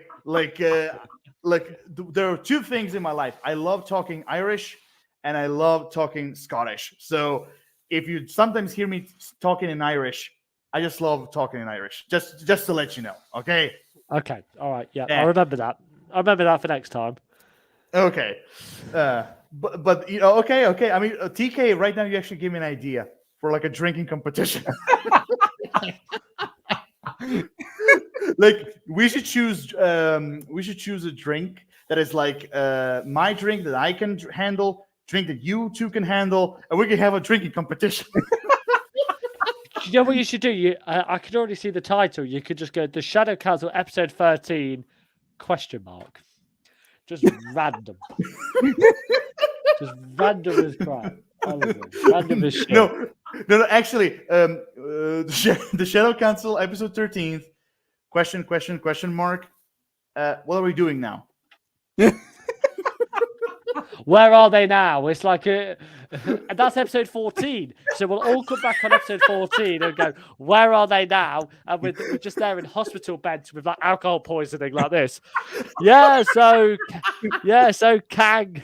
there are two things in my life. I love talking Irish, and I love talking Scottish. So if you sometimes hear me talking in Irish, I just love talking in Irish. Just to let you know. Okay. Okay. All right. Yeah, Yeah. I'll remember that. I'll remember that for next time. Okay. But okay. I mean, TK, right now you actually give me an idea for like a drinking competition. Like we should choose a drink that is like my drink that I can handle, drink that you two can handle, and we can have a drinking competition. You know what you should do? I can already see the title. You could just go the Shadow Council episode 13 ? Just random. Just random as crap. Honestly, random as shit. No. Actually, the Shadow Council episode 13th question mark. What are we doing now? Where are they now? It's like and that's episode 14. So we'll all come back on episode 14 and go, where are they now? And we're just there in hospital beds with like alcohol poisoning like this. So Kang.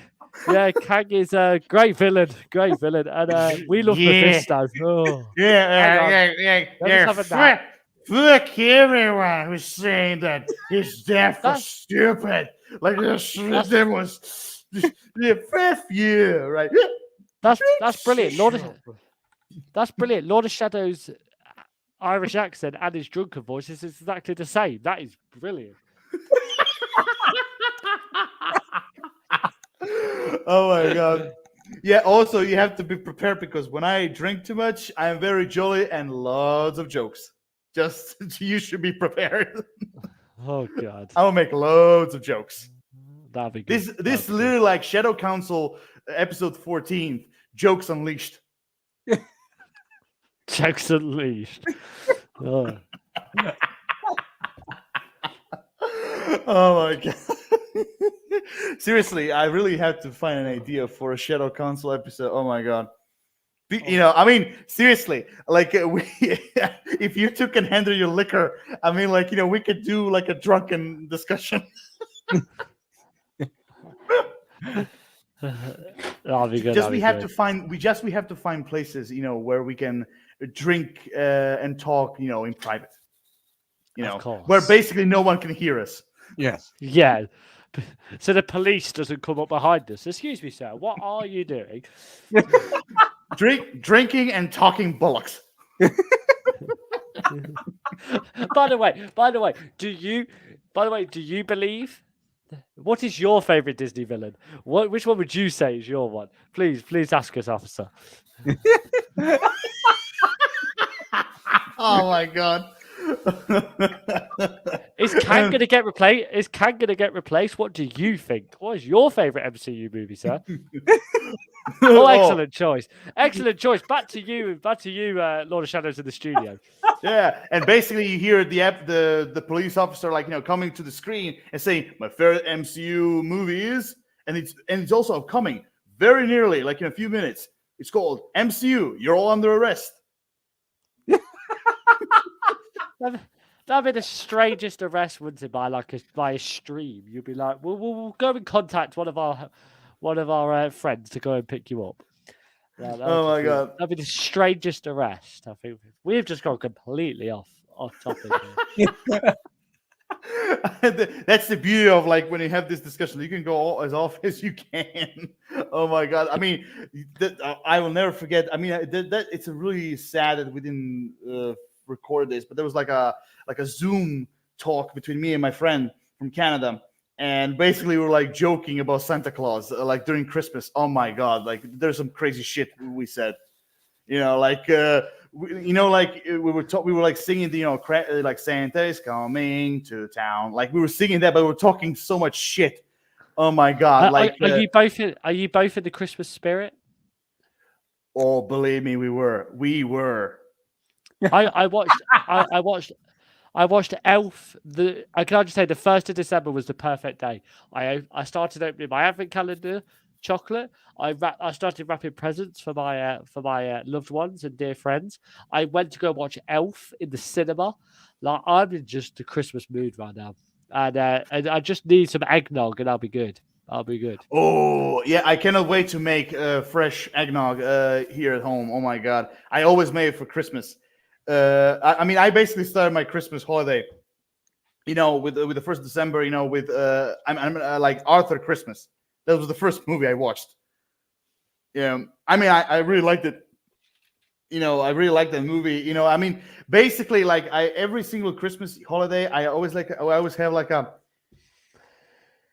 Yeah, Kang is a great villain, and we love Mephisto. Oh. Fuck everyone who's saying that his death was stupid. Like that was the fifth year, right? That's brilliant. That's brilliant. Lord of Shadows' Irish accent and his drunken voice is exactly the same. That is brilliant. Oh my god. Yeah, also you have to be prepared because when I drink too much, I am very jolly and lots of jokes. Just you should be prepared. Oh god. I will make loads of jokes. That'd be good. This is literally like Shadow Council episode 14, Jokes Unleashed. Jokes Unleashed. Oh. Oh my god. Seriously, I really had to find an idea for a Shadow Council episode. Oh my god. I mean, seriously, like if you two can handle your liquor, I mean, like, we could do like a drunken discussion. That'll be good. We have to find places, where we can drink and talk, in private. Where basically no one can hear us. Yes. Yeah. So the police doesn't come up behind us. Excuse me, sir. What are you doing? Drinking and talking bollocks. By the way, do you believe? What is your favorite Disney villain? Which one would you say is your one? Please ask us, officer. Oh my god. Is Kang gonna get replaced? What do you think? What is your favorite MCU movie, sir? Excellent choice. Back to you, Lord of Shadows in the studio. Yeah, and basically you hear the police officer coming to the screen and saying, "My favorite MCU movie is," and it's also coming very nearly, like in a few minutes. It's called MCU. You're all under arrest. That'd be the strangest arrest, wouldn't it? By a stream, you'd be like, "We'll go and contact one of our friends to go and pick you up." Oh my god, that'd be the strangest arrest. I think we've just gone completely off topic. That's the beauty of when you have this discussion, you can go as off as you can. Oh my god, I mean, I will never forget. I mean, it's really sad that we didn't record this, but there was like a Zoom talk between me and my friend from Canada, and basically we were like joking about Santa Claus, like during Christmas. Oh my God, like there's some crazy shit we said. Like like we were like singing the like Santa is coming to town. Like we were singing that, but we were talking so much shit. Oh my God! Are you both in? Are you both in the Christmas spirit? Oh, believe me, we were. I watched. I watched Elf. I can just say the 1st of December was the perfect day. I started opening my advent calendar chocolate. I started wrapping presents for my loved ones and dear friends. I went to go watch Elf in the cinema. Like I'm in just the Christmas mood right now, and I just need some eggnog, and I'll be good. I'll be good. Oh yeah, I cannot wait to make fresh eggnog here at home. Oh my God, I always made it for Christmas. I mean, I basically started my Christmas holiday, with the 1st of December, with I'm like Arthur Christmas. That was the first movie I watched. Yeah, I mean, I really liked it. I really liked that movie. I mean, basically, like every single Christmas holiday, I always have like a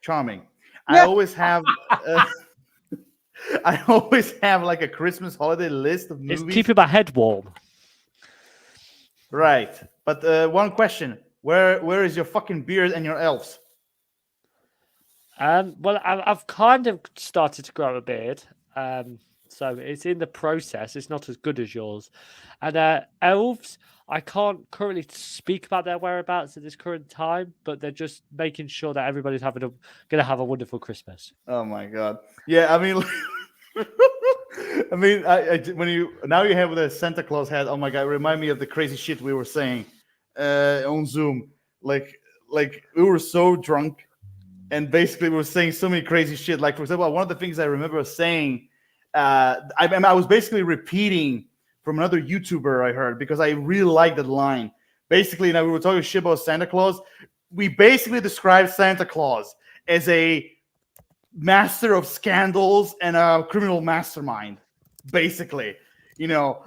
charming. I always have. I always have like a Christmas holiday list of movies. It's keeping my head warm. Right, but one question: Where is your fucking beard and your elves? Well, I've kind of started to grow a beard. So it's in the process. It's not as good as yours. And elves, I can't currently speak about their whereabouts at this current time, but they're just making sure that everybody's going to have a wonderful Christmas. Oh my God! Yeah, I mean, I mean, when you have the Santa Claus hat. Oh my God! It remind me of the crazy shit we were saying on Zoom. Like we were so drunk, and basically we were saying so many crazy shit. Like for example, one of the things I remember saying, I was basically repeating from another YouTuber I heard because I really liked that line. Basically, we were talking shit about Santa Claus. We basically described Santa Claus as a master of scandals and a criminal mastermind. Basically,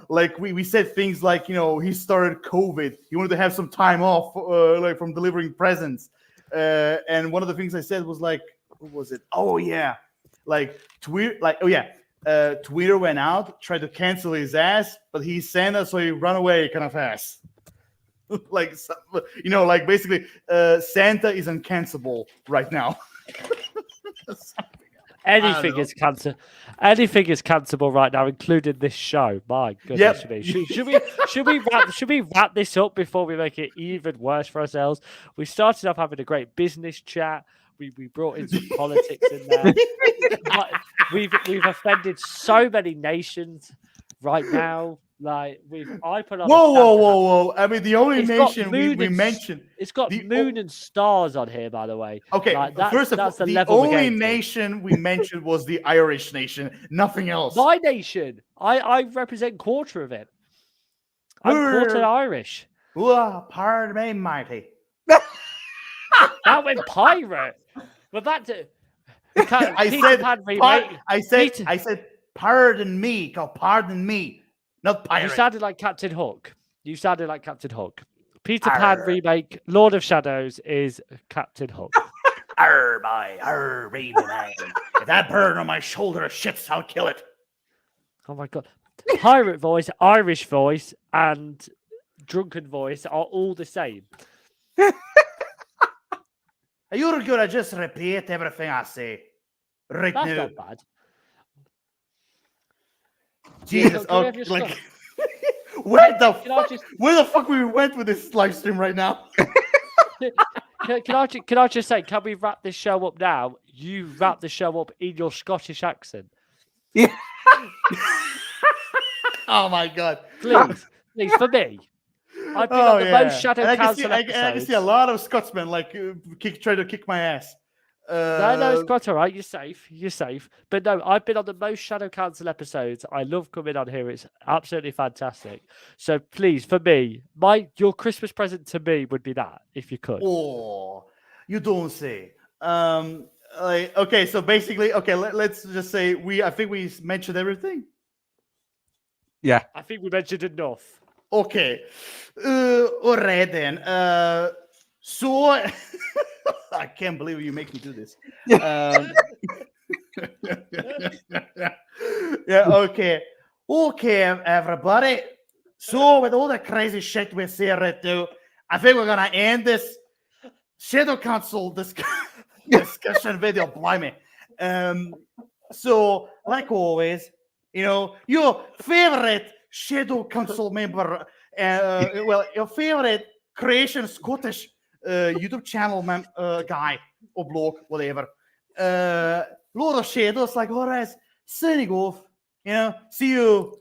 like we said things like, he started COVID. He wanted to have some time off, like from delivering presents. And one of the things I said was like, what was it? Oh yeah, like Twitter, Twitter went out, tried to cancel his ass, but he's Santa, so he run away kind of fast. Like basically, Santa is uncancelable right now. Anything is cancelable right now, including this show. My goodness me. Should we wrap this up before we make it even worse for ourselves? We started off having a great business chat. We brought in some politics in there. We've offended so many nations right now. Like I put on. Whoa! I mean, the only nation we mentioned. It's got moon and stars on here, by the way. Okay, first of all, the only nation we mentioned was the Irish nation. Nothing else. My nation. I represent quarter of it. I'm quarter Irish. Pardon me, mighty. That went pirate. We're back to. I said, pardon me. Pardon me. Not pirate. You sounded like Captain Hook. Peter Pan remake, Lord of Shadows is Captain Hook. Baby man. If that bird on my shoulder shits, I'll kill it. Oh my God. Pirate voice, Irish voice, and drunken voice are all the same. You're gonna just repeat everything I say. Right That's now. not bad. Jesus, where the fuck we went with this live stream right now? Can I just say, can we wrap this show up now? You wrap the show up in your Scottish accent. Yeah. Oh my God! Please, for me. I've been on the most Shadow Council episodes. I can see a lot of Scotsmen try to kick my ass. No, it's quite all right. You're safe. But no, I've been on the most Shadow Council episodes. I love coming on here. It's absolutely fantastic. So please, for me, your Christmas present to me would be that, if you could. Oh, you don't say. Okay, so basically, let's just say I think we mentioned everything. Yeah, I think we mentioned enough. Okay, all right then. So I can't believe you make me do this. Yeah, okay. Okay, everybody. So, with all the crazy shit we see right now, I think we're going to end this Shadow Council discussion video. Blimey. So, like always, your favorite Shadow Council member, your favorite Creation Scottish YouTube channel guy or bloke, whatever. Lord of Shadows, like Horace, signing off. See you.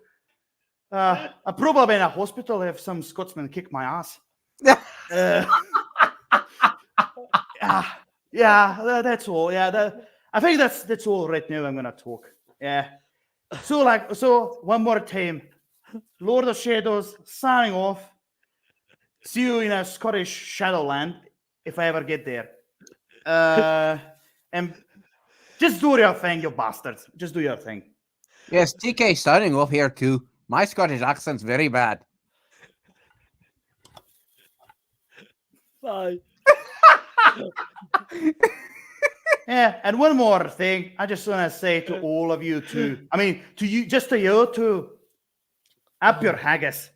I'm probably in a hospital if some Scotsman kick my ass. That's all. Yeah, I think that's all right now. I'm gonna talk. Yeah. So one more time, Lord of Shadows signing off. See you in a Scottish Shadowland if I ever get there. And just do your thing, you bastards. Just do your thing. Yes, TK signing off here too. My Scottish accent's very bad. Bye. Yeah, and one more thing, I just want to say to all of you too. I mean, to you, just to you too. Up your haggis.